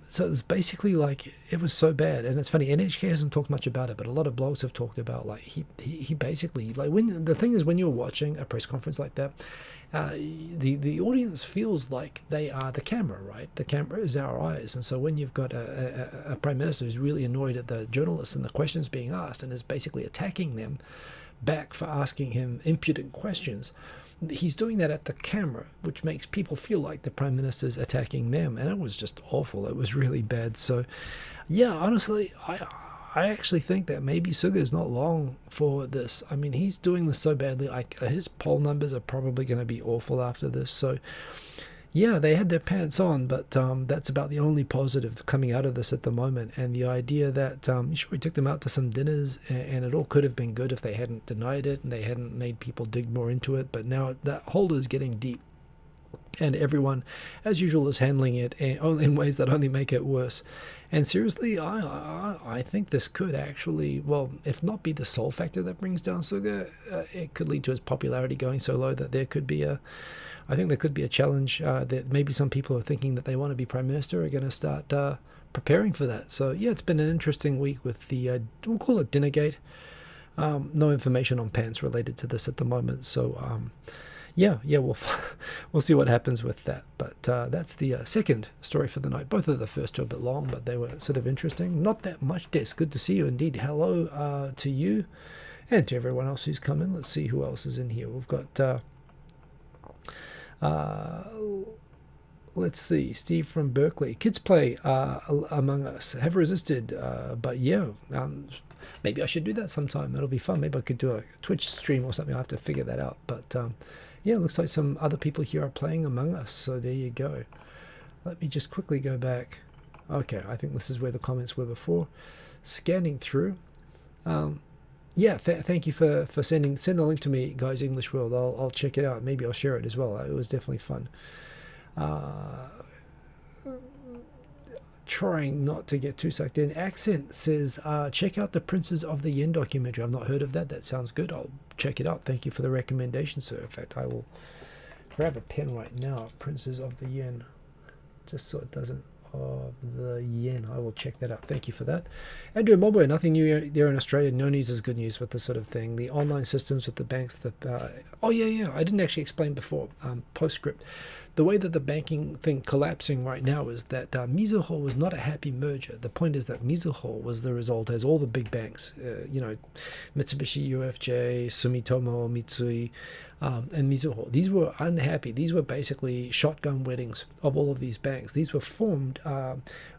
So it was basically like, it was so bad. And it's funny, NHK hasn't talked much about it, but a lot of blogs have talked about, like, he basically, like, when the thing is, when you're watching a press conference like that, the audience feels like they are the camera, right? The camera is our eyes. And so when you've got a prime minister who's really annoyed at the journalists and the questions being asked and is basically attacking them back for asking him impudent questions, he's doing that at the camera, which makes people feel like the prime minister's attacking them, and it was just awful. It was really bad. So yeah, honestly, I actually think that maybe Suga is not long for this. I mean, he's doing this so badly. Like, his poll numbers are probably going to be awful after this. So yeah, they had their pants on, but that's about the only positive coming out of this at the moment. And the idea that, sure, we took them out to some dinners, and it all could have been good if they hadn't denied it and they hadn't made people dig more into it. But now that hole is getting deep, and everyone, as usual, is handling it in ways that only make it worse. And seriously, I think this could actually, well, if not be the sole factor that brings down Suga, it could lead to his popularity going so low that there could be I think there could be a challenge that maybe some people are thinking that they want to be prime minister are going to start preparing for that. So yeah, it's been an interesting week with the, we'll call it Dinnergate. No information on pants related to this at the moment. So yeah, we'll see what happens with that. But that's the second story for the night. Both of the first two are a bit long, but they were sort of interesting. Not that much, Des. Good to see you indeed. Hello to you and to everyone else who's come in. Let's see who else is in here. We've got... let's see, Steve from Berkeley. Kids play Among Us. Have resisted, but yeah, maybe I should do that sometime. It'll be fun. Maybe I could do a Twitch stream or something. I have to figure that out. But yeah, it looks like some other people here are playing Among Us. So there you go. Let me just quickly go back. Okay, I think this is where the comments were before. Scanning through. Yeah, thank you for send the link to me, guys. English World. I'll check it out. Maybe I'll share it as well. It was definitely fun. Trying not to get too sucked in. Accent says, check out the Princes of the Yen documentary. I've not heard of that. That sounds good. I'll check it out. Thank you for the recommendation, sir. In fact, I will grab a pen right now. Princes of the Yen, just so it doesn't. Of the yen. I will check that out. Thank you for that. Andrew Mobwe, nothing new there in Australia. No news is good news with this sort of thing. The online systems with the banks that oh yeah, I didn't actually explain before. Postscript. The way that the banking thing collapsing right now is that Mizuho was not a happy merger. The point is that Mizuho was the result, as all the big banks, Mitsubishi UFJ, Sumitomo Mitsui, and Mizuho. These were unhappy. These were basically shotgun weddings of all of these banks. These were formed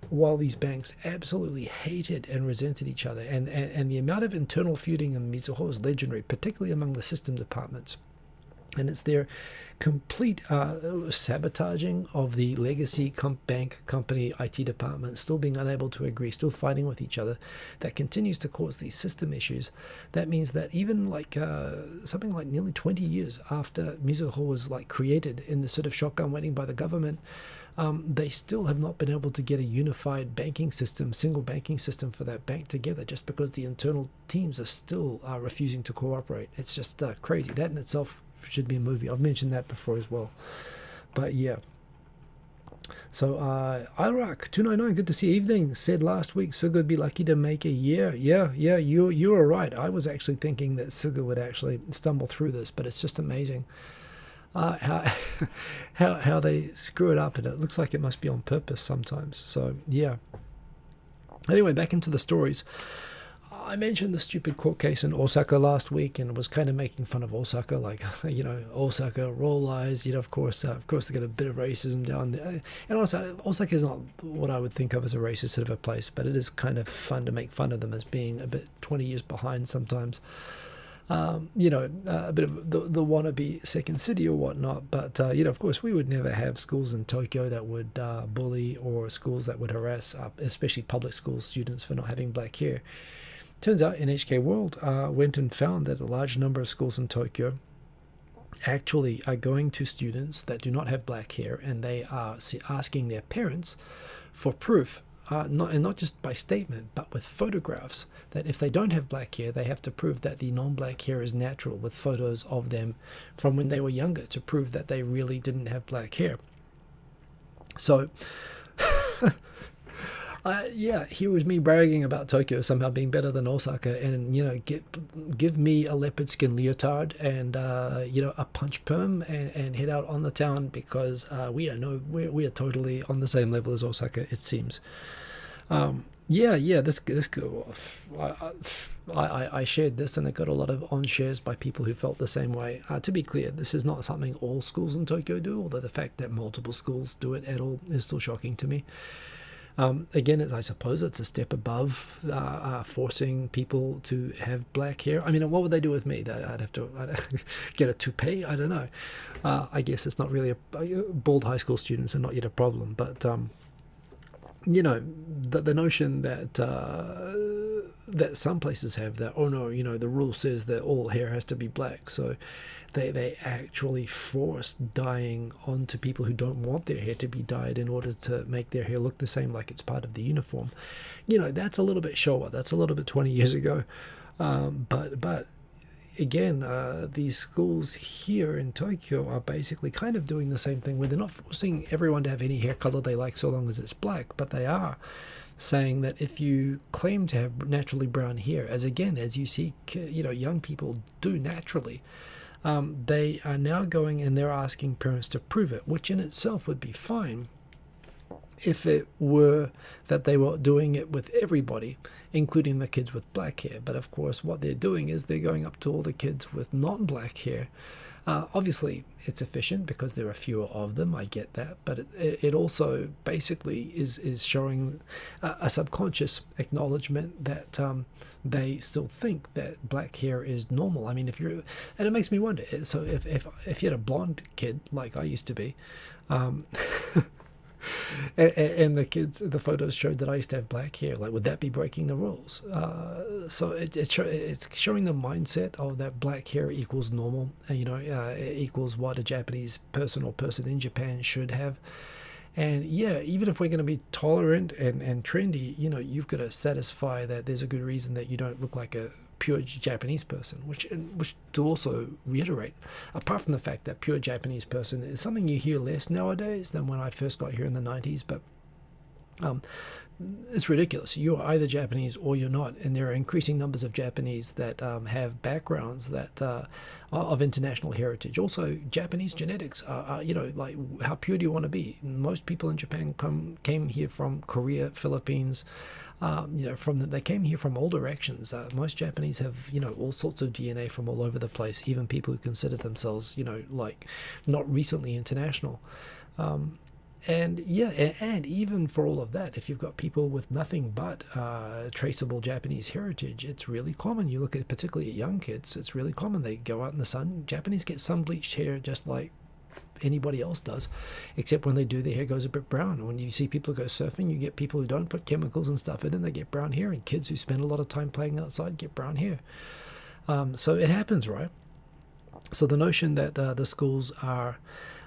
while these banks absolutely hated and resented each other. And the amount of internal feuding in Mizuho is legendary, particularly among the system departments. And it's their complete sabotaging of the legacy bank company IT department, still being unable to agree, still fighting with each other, that continues to cause these system issues. That means that even like something like nearly 20 years after Mizuho was like created in the sort of shotgun wedding by the government, they still have not been able to get a unified banking system, single banking system for that bank together, just because the internal teams are still refusing to cooperate. It's just crazy. That in itself should be a movie. I've mentioned that before as well. But yeah. So Iraq 299, good to see you. Evening, said last week Suga would be lucky to make a year. Yeah, you were right. I was actually thinking that Suga would actually stumble through this, but it's just amazing how they screw it up, and it looks like it must be on purpose sometimes. So yeah. Anyway, back into the stories. I mentioned the stupid court case in Osaka last week, and was kind of making fun of Osaka, like, Osaka, roll eyes, of course they got a bit of racism down there. And also, Osaka is not what I would think of as a racist sort of a place, but it is kind of fun to make fun of them as being a bit 20 years behind sometimes. A bit of the wannabe second city or whatnot. But, of course, we would never have schools in Tokyo that would bully, or schools that would harass, especially public school students, for not having black hair. Turns out NHK World went and found that a large number of schools in Tokyo actually are going to students that do not have black hair, and they are asking their parents for proof not just by statement, but with photographs, that if they don't have black hair, they have to prove that the non-black hair is natural, with photos of them from when they were younger to prove that they really didn't have black hair. So yeah, here was me bragging about Tokyo somehow being better than Osaka, and give me a leopard skin leotard and a punch perm and head out on the town, because we are totally on the same level as Osaka, it seems. This girl, I shared this and it got a lot of on shares by people who felt the same way. To be clear, this is not something all schools in Tokyo do, although the fact that multiple schools do it at all is still shocking to me. Again, I suppose it's a step above forcing people to have black hair. I mean, what would they do with me? That I'd get a toupee? I don't know. I guess it's not really bald high school students are not yet a problem. But the notion that some places have that, oh no, the rule says that all hair has to be black, so they actually force dyeing onto people who don't want their hair to be dyed in order to make their hair look the same, like it's part of the uniform. That's a little bit Showa. That's a little bit 20 years ago. But again, these schools here in Tokyo are basically kind of doing the same thing, where they're not forcing everyone to have any hair color they like so long as it's black, but they are saying that if you claim to have naturally brown hair, as you see young people do naturally, they are now going and they're asking parents to prove it, which in itself would be fine if it were that they were doing it with everybody, including the kids with black hair. But of course, what they're doing is they're going up to all the kids with non-black hair. Obviously, it's efficient because there are fewer of them, I get that, but it also basically is showing a subconscious acknowledgement that they still think that black hair is normal. I mean, and it makes me wonder, so if you had a blonde kid, like I used to be, and the photos showed that I used to have black hair, like, would that be breaking the rules? So it's showing the mindset of that black hair equals normal, equals what a Japanese person or person in Japan should have. And yeah, even if we're going to be tolerant and trendy, you've got to satisfy that there's a good reason that you don't look like a pure Japanese person, which to also reiterate, apart from the fact that pure Japanese person is something you hear less nowadays than when I first got here in the 90s, but it's ridiculous. You're either Japanese or you're not, and there are increasing numbers of Japanese that have backgrounds that of international heritage. Also, Japanese genetics are like, how pure do you want to be? Most people in Japan came here from Korea, Philippines. They came here from all directions. Most Japanese have, all sorts of DNA from all over the place, even people who consider themselves, like not recently international. And even for all of that, if you've got people with nothing but traceable Japanese heritage, it's really common. You look at particularly at young kids, it's really common. They go out in the sun. Japanese get sun-bleached hair just like anybody else does, except when they do, their hair goes a bit brown. When you see people go surfing, you get people who don't put chemicals and stuff in and they get brown hair, and kids who spend a lot of time playing outside get brown hair. So it happens, right? So the notion that the schools are,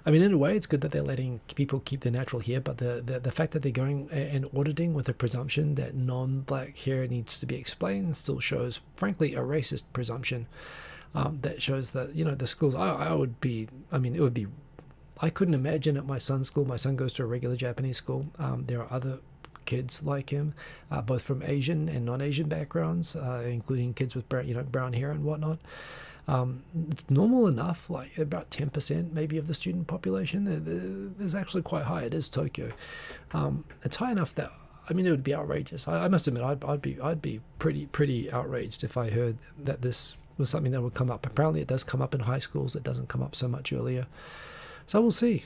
I mean, in a way, it's good that they're letting people keep their natural hair, but the fact that they're going and auditing with a presumption that non-black hair needs to be explained still shows, frankly, a racist presumption that shows that, the schools, I couldn't imagine at my son's school. My son goes to a regular Japanese school. There are other kids like him, both from Asian and non-Asian backgrounds, including kids with brown hair and whatnot. It's normal enough, like about 10% maybe of the student population. There's actually quite high. It is Tokyo. It's high enough that, it would be outrageous. I must admit, I'd be pretty outraged if I heard that this was something that would come up. Apparently, it does come up in high schools. It doesn't come up so much earlier. So we'll see.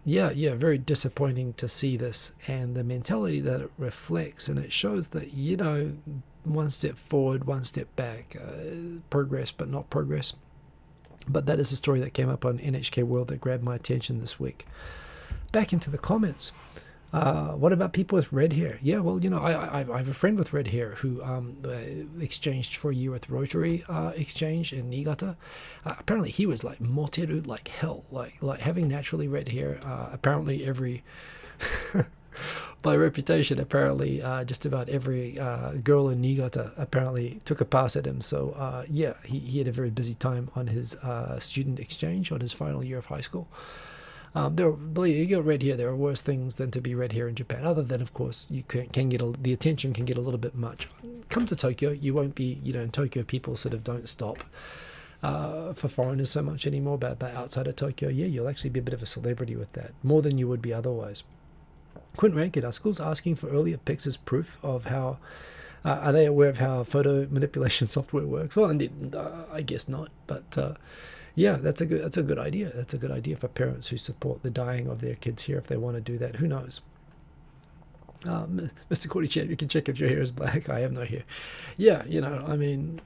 Very disappointing to see this and the mentality that it reflects, and it shows that, one step forward, one step back, progress but not progress. But that is a story that came up on NHK World that grabbed my attention this week. Back into the comments. What about people with red hair? Yeah, well, I have a friend with red hair who exchanged for a year with Rotary Exchange in Niigata. Apparently, he was like moteru like hell, like having naturally red hair. Apparently, every by reputation, apparently, just about every girl in Niigata apparently took a pass at him. So, yeah, he had a very busy time on his student exchange on his final year of high school. Believe you get red hair, there are worse things than to be red hair in Japan. Other than, of course, you can get the attention can get a little bit much. Come to Tokyo, you won't be, in Tokyo, people sort of don't stop for foreigners so much anymore. But outside of Tokyo, yeah, you'll actually be a bit of a celebrity with that, more than you would be otherwise. Quint Rankin, are schools asking for earlier pics as proof of how? Are they aware of how photo manipulation software works? Well, indeed, I guess not, but. Yeah, that's a good idea. That's a good idea for parents who support the dyeing of their kids' hair if they want to do that. Who knows? Mr. Cordy Champ, you can check if your hair is black. I have no hair. Yeah, I mean,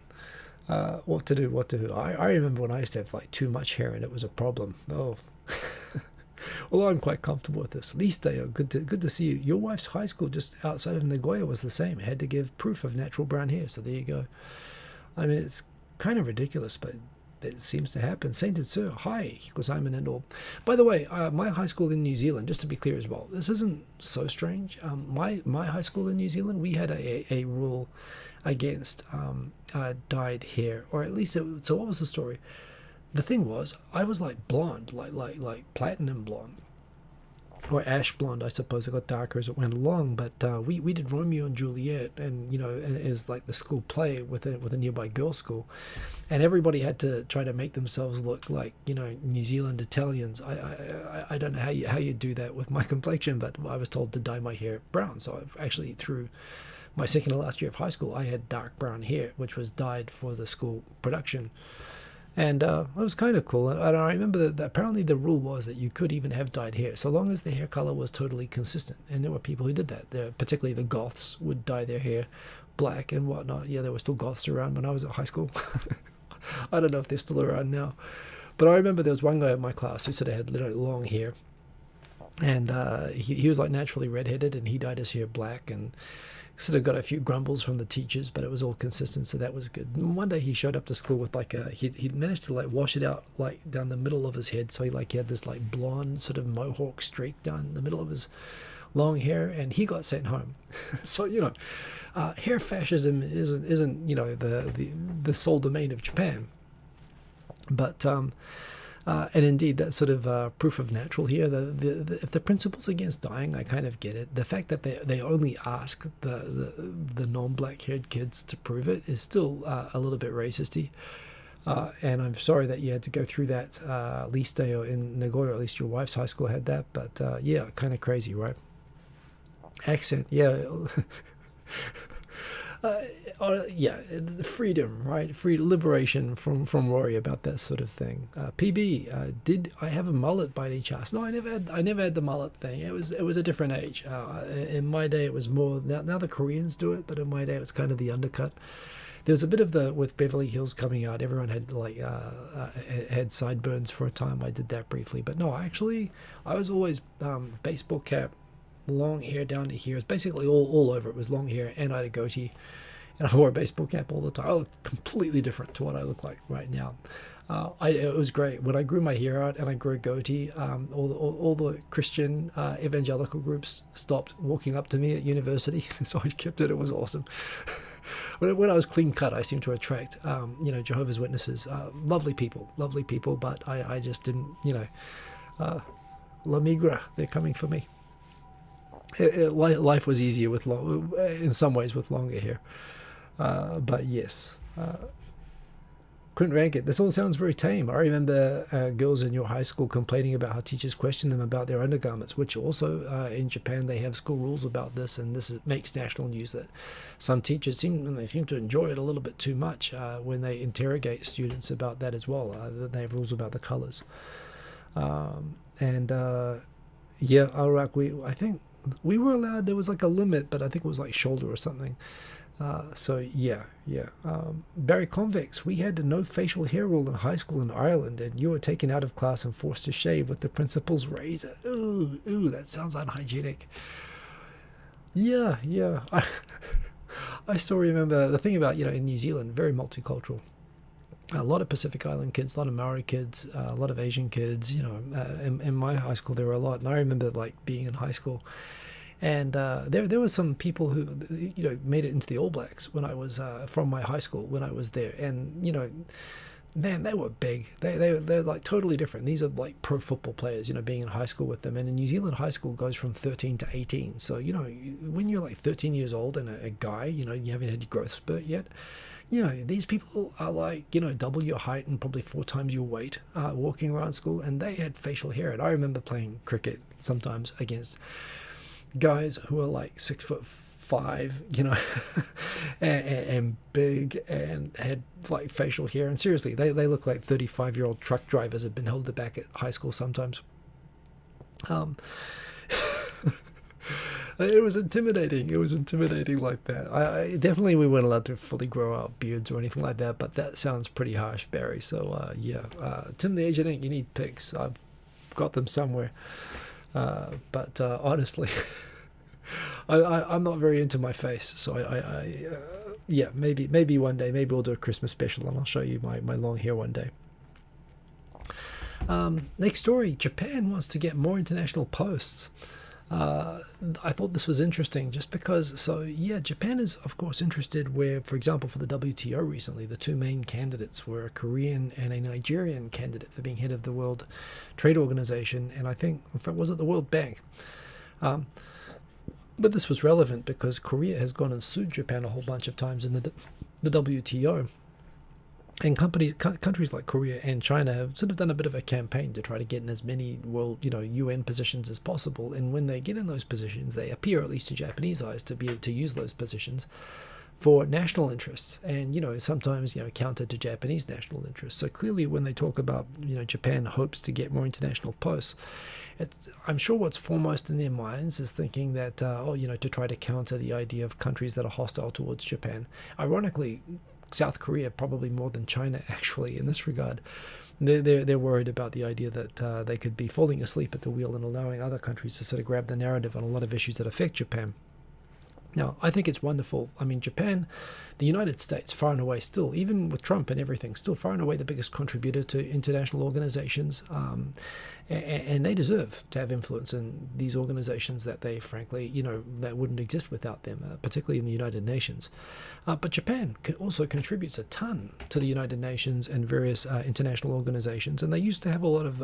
what to do? I remember when I used to have like too much hair and it was a problem. Oh, well, I'm quite comfortable with this. At least they are good to see you. Your wife's high school just outside of Nagoya was the same. It had to give proof of natural brown hair. So there you go. I mean, it's kind of ridiculous, but it seems to happen. Sainted Sir, hi, Hiko-Simon and all. By the way, my high school in New Zealand, just to be clear as well, this isn't so strange. My high school in New Zealand, we had a rule against dyed hair, or at least so what was the story? The thing was, I was like blonde, like platinum blonde, or ash blonde, I suppose. It got darker as it went along, but we did Romeo and Juliet, and as like the school play with a nearby girls' school, and everybody had to try to make themselves look like New Zealand Italians. I don't know how you do that with my complexion, but I was told to dye my hair brown. So I've actually, through my second to last year of high school, I had dark brown hair, which was dyed for the school production. And it was kind of cool. And I remember that apparently the rule was that you could even have dyed hair, so long as the hair color was totally consistent. And there were people who did that. Particularly the goths would dye their hair black and whatnot. Yeah, there were still goths around when I was at high school. I don't know if they're still around now. But I remember there was one guy in my class who sort of had long hair. And he was like naturally redheaded, and he dyed his hair black, and sort of got a few grumbles from the teachers, but it was all consistent, so that was good. And one day he showed up to school with he managed to wash it out down the middle of his head, so he had this blonde sort of mohawk streak down the middle of his long hair, and he got sent home. So hair fascism isn't the sole domain of Japan, but and indeed, that sort of proof of natural here. If the principle's against dyeing, I kind of get it. The fact that they only ask the non-black-haired kids to prove it is still a little bit racisty. And I'm sorry that you had to go through that, at least in Nagoya, at least your wife's high school had that. But yeah, kind of crazy, right? Accent, yeah. Yeah, freedom, right? Liberation from worry about that sort of thing. PB, did I have a mullet by any chance? No, I never had the mullet thing. It was a different age. In my day, it was more. Now the Koreans do it, but in my day, it was kind of the undercut. There was a bit of with Beverly Hills coming out. Everyone had had sideburns for a time. I did that briefly, but no, actually, I was always baseball cap, long hair down to here. It was basically all over. It was long hair, and I had a goatee, and I wore a baseball cap all the time. I looked completely different to what I look like right now. It was great. When I grew my hair out and I grew a goatee, all the Christian evangelical groups stopped walking up to me at university, so I kept it. It was awesome. When I was clean cut, I seemed to attract, Jehovah's Witnesses, lovely people, but I just didn't, La Migra, they're coming for me. Life was easier in some ways with longer hair, but yes. Couldn't rank it. This all sounds very tame. I remember girls in your high school complaining about how teachers question them about their undergarments, which also in Japan they have school rules about this, and makes national news that some teachers seem to enjoy it a little bit too much when they interrogate students about that as well. They have rules about the colors, yeah, Iraq. I think we were allowed. There was a limit, but I think it was shoulder or something. So yeah. Barry Convex, we had no facial hair rule in high school in Ireland, and you were taken out of class and forced to shave with the principal's razor. Ooh, that sounds unhygienic. Yeah. I still remember the thing about, in New Zealand, very multicultural. A lot of Pacific Island kids, a lot of Maori kids, a lot of Asian kids. In my high school there were a lot, and I remember being in high school And there were some people who made it into the All Blacks when I was from my high school when I was there, and man, they were big. They're like totally different. These are like pro football players, being in high school with them. And in New Zealand, high school goes from 13 to 18. So when you're like 13 years old and a guy, you haven't had your growth spurt yet. These people are like, double your height and probably 4 times your weight walking around school, and they had facial hair. And I remember playing cricket sometimes against guys who are like 6'5", and big and had like facial hair. And seriously, they look like 35-year-old truck drivers had been held back at high school sometimes. It was intimidating. It was intimidating like that. I definitely, we weren't allowed to fully grow our beards or anything like that, but that sounds pretty harsh, Barry. So Tim the Agent, you need pics. I've got them somewhere. But honestly, I'm not very into my face. So maybe one day, maybe we'll do a Christmas special and I'll show you my long hair one day. Next story, Japan wants to get more international posts. I thought this was interesting just because, Japan is, of course, interested where, for example, for the WTO recently, the 2 main candidates were a Korean and a Nigerian candidate for being head of the World Trade Organization, and I think, in fact, was it the World Bank? But this was relevant because Korea has gone and sued Japan a whole bunch of times in the WTO. And countries like Korea and China have sort of done a bit of a campaign to try to get in as many world, UN positions as possible. And when they get in those positions, they appear, at least to Japanese eyes, to be able to use those positions for national interests and, sometimes, counter to Japanese national interests. So clearly when they talk about, Japan hopes to get more international posts, I'm sure what's foremost in their minds is thinking that, to try to counter the idea of countries that are hostile towards Japan. Ironically, South Korea probably more than China actually in this regard. They're worried about the idea that they could be falling asleep at the wheel and allowing other countries to sort of grab the narrative on a lot of issues that affect Japan. Now, I think it's wonderful. I mean, Japan, the United States, far and away still, even with Trump and everything, still far and away the biggest contributor to international organizations. And they deserve to have influence in these organizations that they, frankly, that wouldn't exist without them, particularly in the United Nations. But Japan also contributes a ton to the United Nations and various international organizations. And they used to have a lot of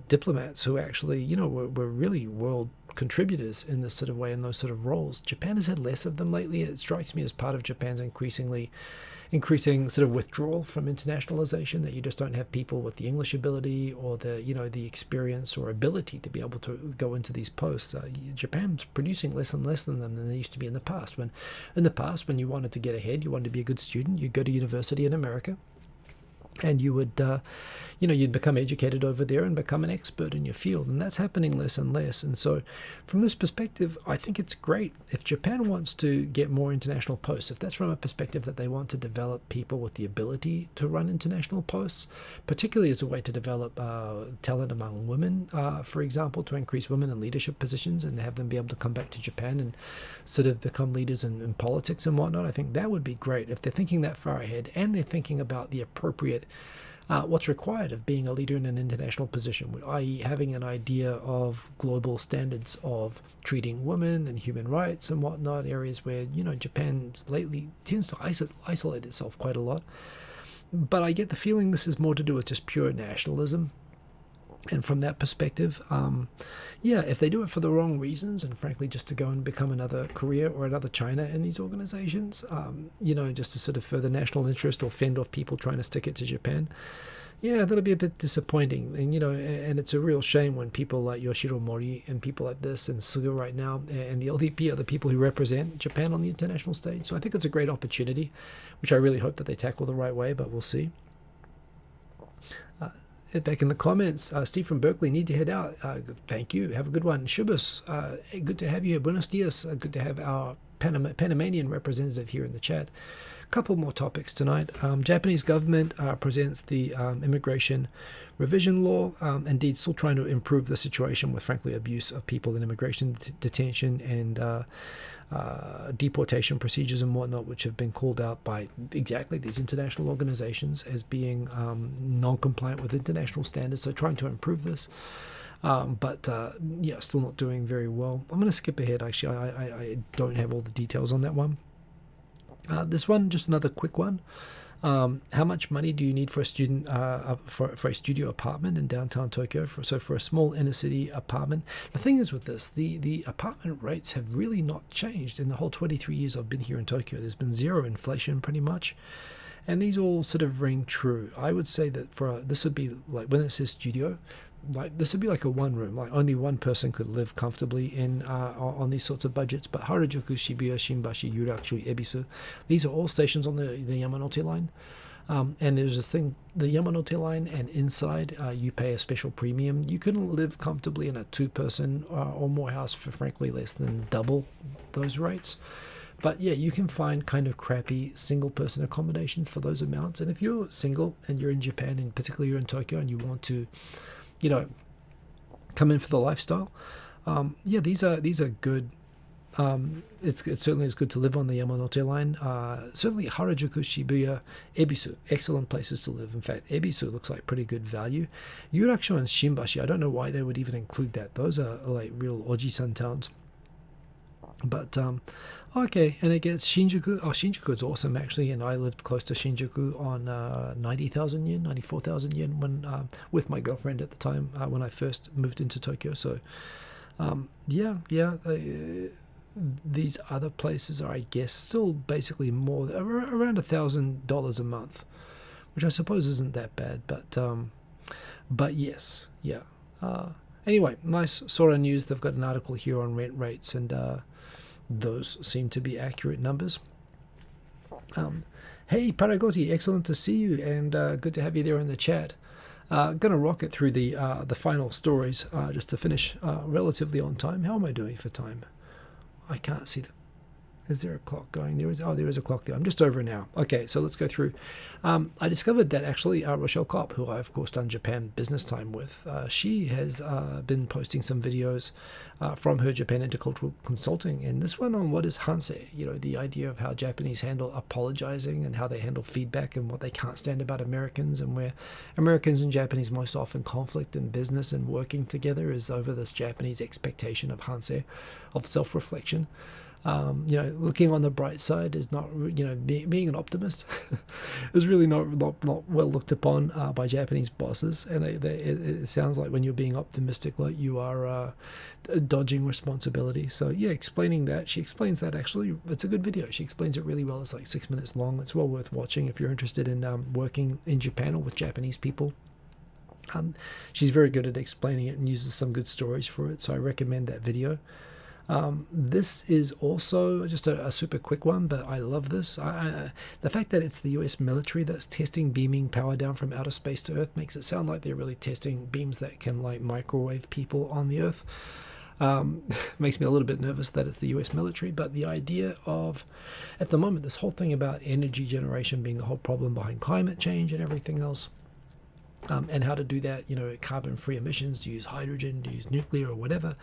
diplomats who actually, were really world contributors in this sort of way, in those sort of roles. Japan has had less of them lately. It strikes me as part of Japan's increasing sort of withdrawal from internationalization, that you just don't have people with the English ability or the experience or ability to be able to go into these posts. Japan's producing less and less than them than they used to be in the past. When you wanted to get ahead, you wanted to be a good student, you'd go to university in America, and you would, you'd become educated over there and become an expert in your field. And that's happening less and less. And so from this perspective, I think it's great if Japan wants to get more international posts, if that's from a perspective that they want to develop people with the ability to run international posts, particularly as a way to develop talent among women, for example, to increase women in leadership positions and have them be able to come back to Japan and sort of become leaders in politics and whatnot. I think that would be great if they're thinking that far ahead and they're thinking about the appropriate what's required of being a leader in an international position, i.e. having an idea of global standards of treating women and human rights and whatnot, areas where, Japan lately tends to isolate itself quite a lot. But I get the feeling this is more to do with just pure nationalism. And from that perspective, if they do it for the wrong reasons, and frankly just to go and become another Korea or another China in these organizations, just to sort of further national interest or fend off people trying to stick it to Japan, that'll be a bit disappointing. And, and it's a real shame when people like Yoshiro Mori and people like this and Suga right now and the LDP are the people who represent Japan on the international stage. So I think it's a great opportunity, which I really hope that they tackle the right way, but we'll see. Back in the comments, Steve from Berkeley, need to head out. Thank you. Have a good one. Shubus, good to have you. Buenos dias. Good to have our Panamanian representative here in the chat. A couple more topics tonight. Japanese government presents the immigration revision law. Indeed, still trying to improve the situation with, frankly, abuse of people in immigration detention and deportation procedures and whatnot, which have been called out by exactly these international organizations as being non-compliant with international standards. So trying to improve this. but yeah, still not doing very well. I'm going to skip ahead. Actually, I don't have all the details on that one. This one, just another quick one. How much money do you need for a student for a studio apartment in downtown Tokyo? For a small inner city apartment, the thing is with this, the apartment rates have really not changed in the whole 23 years I've been here in Tokyo. There's been zero inflation pretty much, and these all sort of ring true. I would say that this would be like when it says studio, like this would be like a one room, like only one person could live comfortably in on these sorts of budgets. But Harajuku, Shibuya, Shimbashi, Yurakucho, Ebisu, these are all stations on the Yamanote line. And there's this thing, the Yamanote line, and inside you pay a special premium. You couldn't live comfortably in a two-person or more house for frankly less than double those rates. But yeah, you can find kind of crappy single-person accommodations for those amounts. And if you're single and you're in Japan, and particularly you're in Tokyo, and you want to, come in for the lifestyle, yeah, these are good. It certainly is good to live on the Yamanote line. Certainly Harajuku, Shibuya, Ebisu, excellent places to live. In fact, Ebisu looks like pretty good value. Yurakucho and Shimbashi, I don't know why they would even include that. Those are like real oji-san towns. But okay, and it gets Shinjuku. Oh, Shinjuku is awesome actually, and I lived close to Shinjuku on 90,000 yen, 94,000 yen when with my girlfriend at the time when I first moved into Tokyo. So these other places are, I guess, still basically more around $1,000 a month, which I suppose isn't that bad. But yes, yeah. Anyway, nice Sora News. They've got an article here on rent rates, and those seem to be accurate numbers. Hey Paragoti, excellent to see you, and good to have you there in the chat. Gonna rocket through the final stories just to finish relatively on time. How am I doing for time? I can't see the. Is there a clock going? There is a clock there. I'm just over an hour. Okay, so let's go through. I discovered that actually Rochelle Kopp, who I've of course done Japan Business Time with, she has been posting some videos from her Japan Intercultural Consulting, and this one on what is Hansei, the idea of how Japanese handle apologizing and how they handle feedback and what they can't stand about Americans, and where Americans and Japanese most often conflict in business and working together is over this Japanese expectation of Hansei, of self-reflection. Looking on the bright side is not, being an optimist is really not well looked upon by Japanese bosses, and it sounds like when you're being optimistic, like you are dodging responsibility. So yeah, explaining that, she explains that actually. It's a good video. She explains it really well. It's like 6 minutes long. It's well worth watching if you're interested in working in Japan or with Japanese people. She's very good at explaining it and uses some good stories for it, so I recommend that video. This is also just a super quick one, but I love this. The fact that it's the US military that's testing beaming power down from outer space to Earth makes it sound like they're really testing beams that can like microwave people on the Earth. Makes me a little bit nervous that it's the US military, but the idea of, at the moment, this whole thing about energy generation being the whole problem behind climate change and everything else, and how to do that, carbon-free emissions, to use hydrogen, to use nuclear or whatever.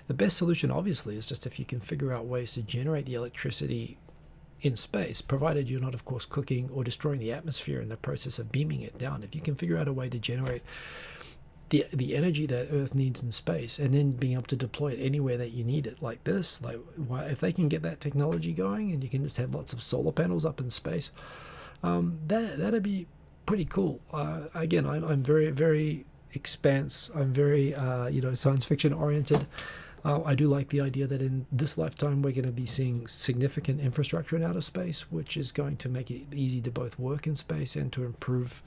The best solution, obviously, is just if you can figure out ways to generate the electricity in space, provided you're not, of course, cooking or destroying the atmosphere in the process of beaming it down. If you can figure out a way to generate the energy that Earth needs in space, and then being able to deploy it anywhere that you need it, like this, if they can get that technology going, and you can just have lots of solar panels up in space, that'd be pretty cool. Again, I'm very, very I'm very science fiction oriented. I do like the idea that in this lifetime we're going to be seeing significant infrastructure in outer space, which is going to make it easy to both work in space and to improve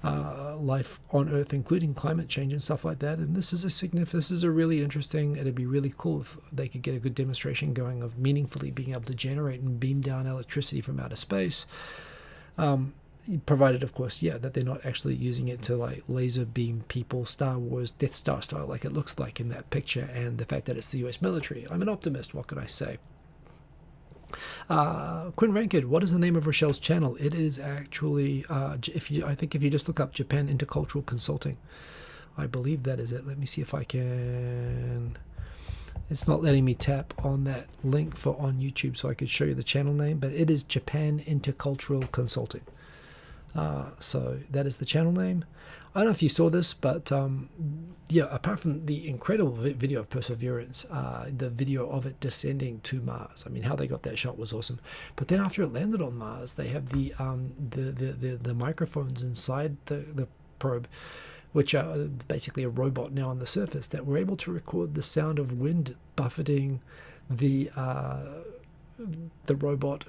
life on Earth, including climate change and stuff like that. And this is a really interesting. It'd be really cool if they could get a good demonstration going of meaningfully being able to generate and beam down electricity from outer space. Provided, of course, that they're not actually using it to like laser beam people, Star Wars Death Star style, like it looks like in that picture, and the fact that it's the US military. I'm an optimist, what can I say? Quinn Rankid, what is the name of Rochelle's channel? It is actually, if you just look up Japan Intercultural Consulting, I believe that is it. Let me see if I can. It's not letting me tap on that link on YouTube so I could show you the channel name, but it is Japan Intercultural Consulting. So that is the channel name. I don't know if you saw this, but yeah, apart from the incredible video of Perseverance, the video of it descending to Mars. I mean, how they got that shot was awesome. But then after it landed on Mars, they have the microphones inside the probe, which are basically a robot now on the surface, that were able to record the sound of wind buffeting the robot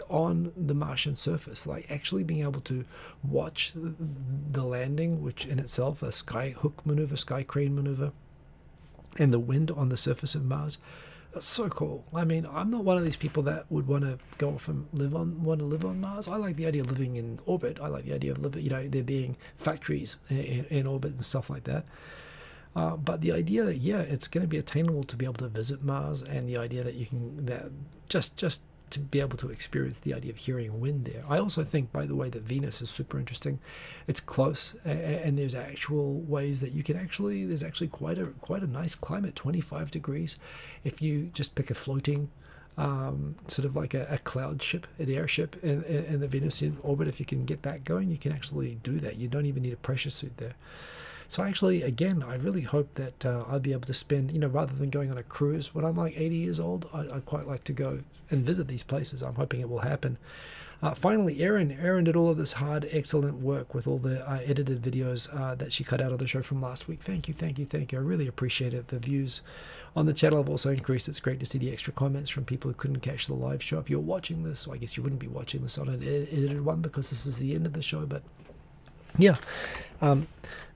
on the Martian surface, like actually being able to watch the landing, which in itself a sky hook maneuver, sky crane maneuver, and the wind on the surface of Mars. That's so cool. I mean, I'm not one of these people that would want to go off and want to live on Mars. I like the idea of living in orbit. I like the idea of living, there being factories in orbit and stuff like that. But the idea that, yeah, it's going to be attainable to be able to visit Mars, and the idea that you can, that just to be able to experience the idea of hearing wind there. I also think, by the way, that Venus is super interesting. It's close, and there's actual ways that you can actually, there's actually quite a nice climate, 25 degrees. If you just pick a floating, sort of like a cloud ship, an airship in the Venusian orbit, if you can get that going, you can actually do that. You don't even need a pressure suit there. So actually, again, I really hope that I'll be able to spend, rather than going on a cruise when I'm like 80 years old, I'd quite like to go and visit these places. I'm hoping it will happen. Finally, Erin did all of this hard, excellent work with all the edited videos that she cut out of the show from last week. Thank you. I really appreciate it. The views on the channel have also increased. It's great to see the extra comments from people who couldn't catch the live show. If you're watching this, well, I guess you wouldn't be watching this on an edited one because this is the end of the show, but yeah,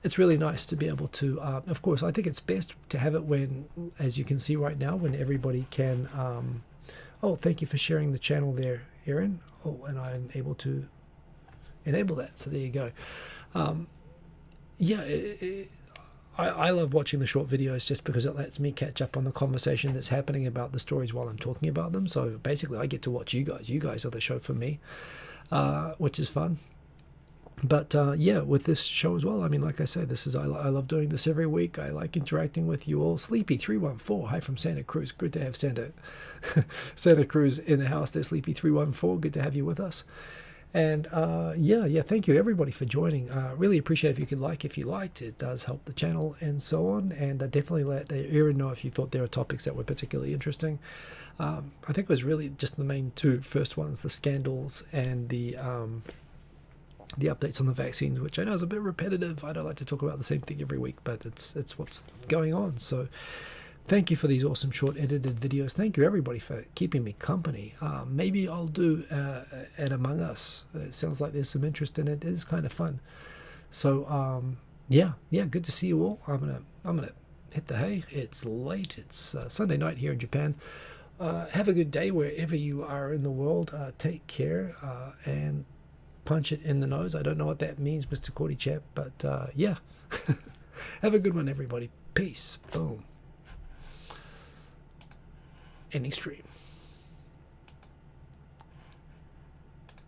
it's really nice to be able to, of course, I think it's best to have it when, as you can see right now, when everybody can, oh, thank you for sharing the channel there, Erin. Oh, and I'm able to enable that, so there you go. Yeah, I love watching the short videos just because it lets me catch up on the conversation that's happening about the stories while I'm talking about them. So basically I get to watch you guys. You guys are the show for me, which is fun. But yeah, with this show as well, I mean, like I say, I love doing this every week. I like interacting with you all. Sleepy314, hi from Santa Cruz. Good to have Santa Cruz in the house there, Sleepy314. Good to have you with us. And yeah, thank you everybody for joining. Really appreciate if you could like, if you liked. It does help the channel and so on. And definitely let Erin know if you thought there were topics that were particularly interesting. I think it was really just the main two first ones, the scandals and the updates on the vaccines, which I know is a bit repetitive. I don't like to talk about the same thing every week, but it's what's going on. So thank you for these awesome short edited videos. Thank you everybody for keeping me company. Maybe I'll do an Among Us. It sounds like there's some interest in it. It is kind of fun. So yeah, good to see you all. I'm gonna hit the hay. It's late. It's Sunday night here in Japan. Have a good day wherever you are in the world. Take care and punch it in the nose. I don't know what that means, Mr. Cordy Chap, but yeah. Have a good one, everybody. Peace. Boom. Ending stream.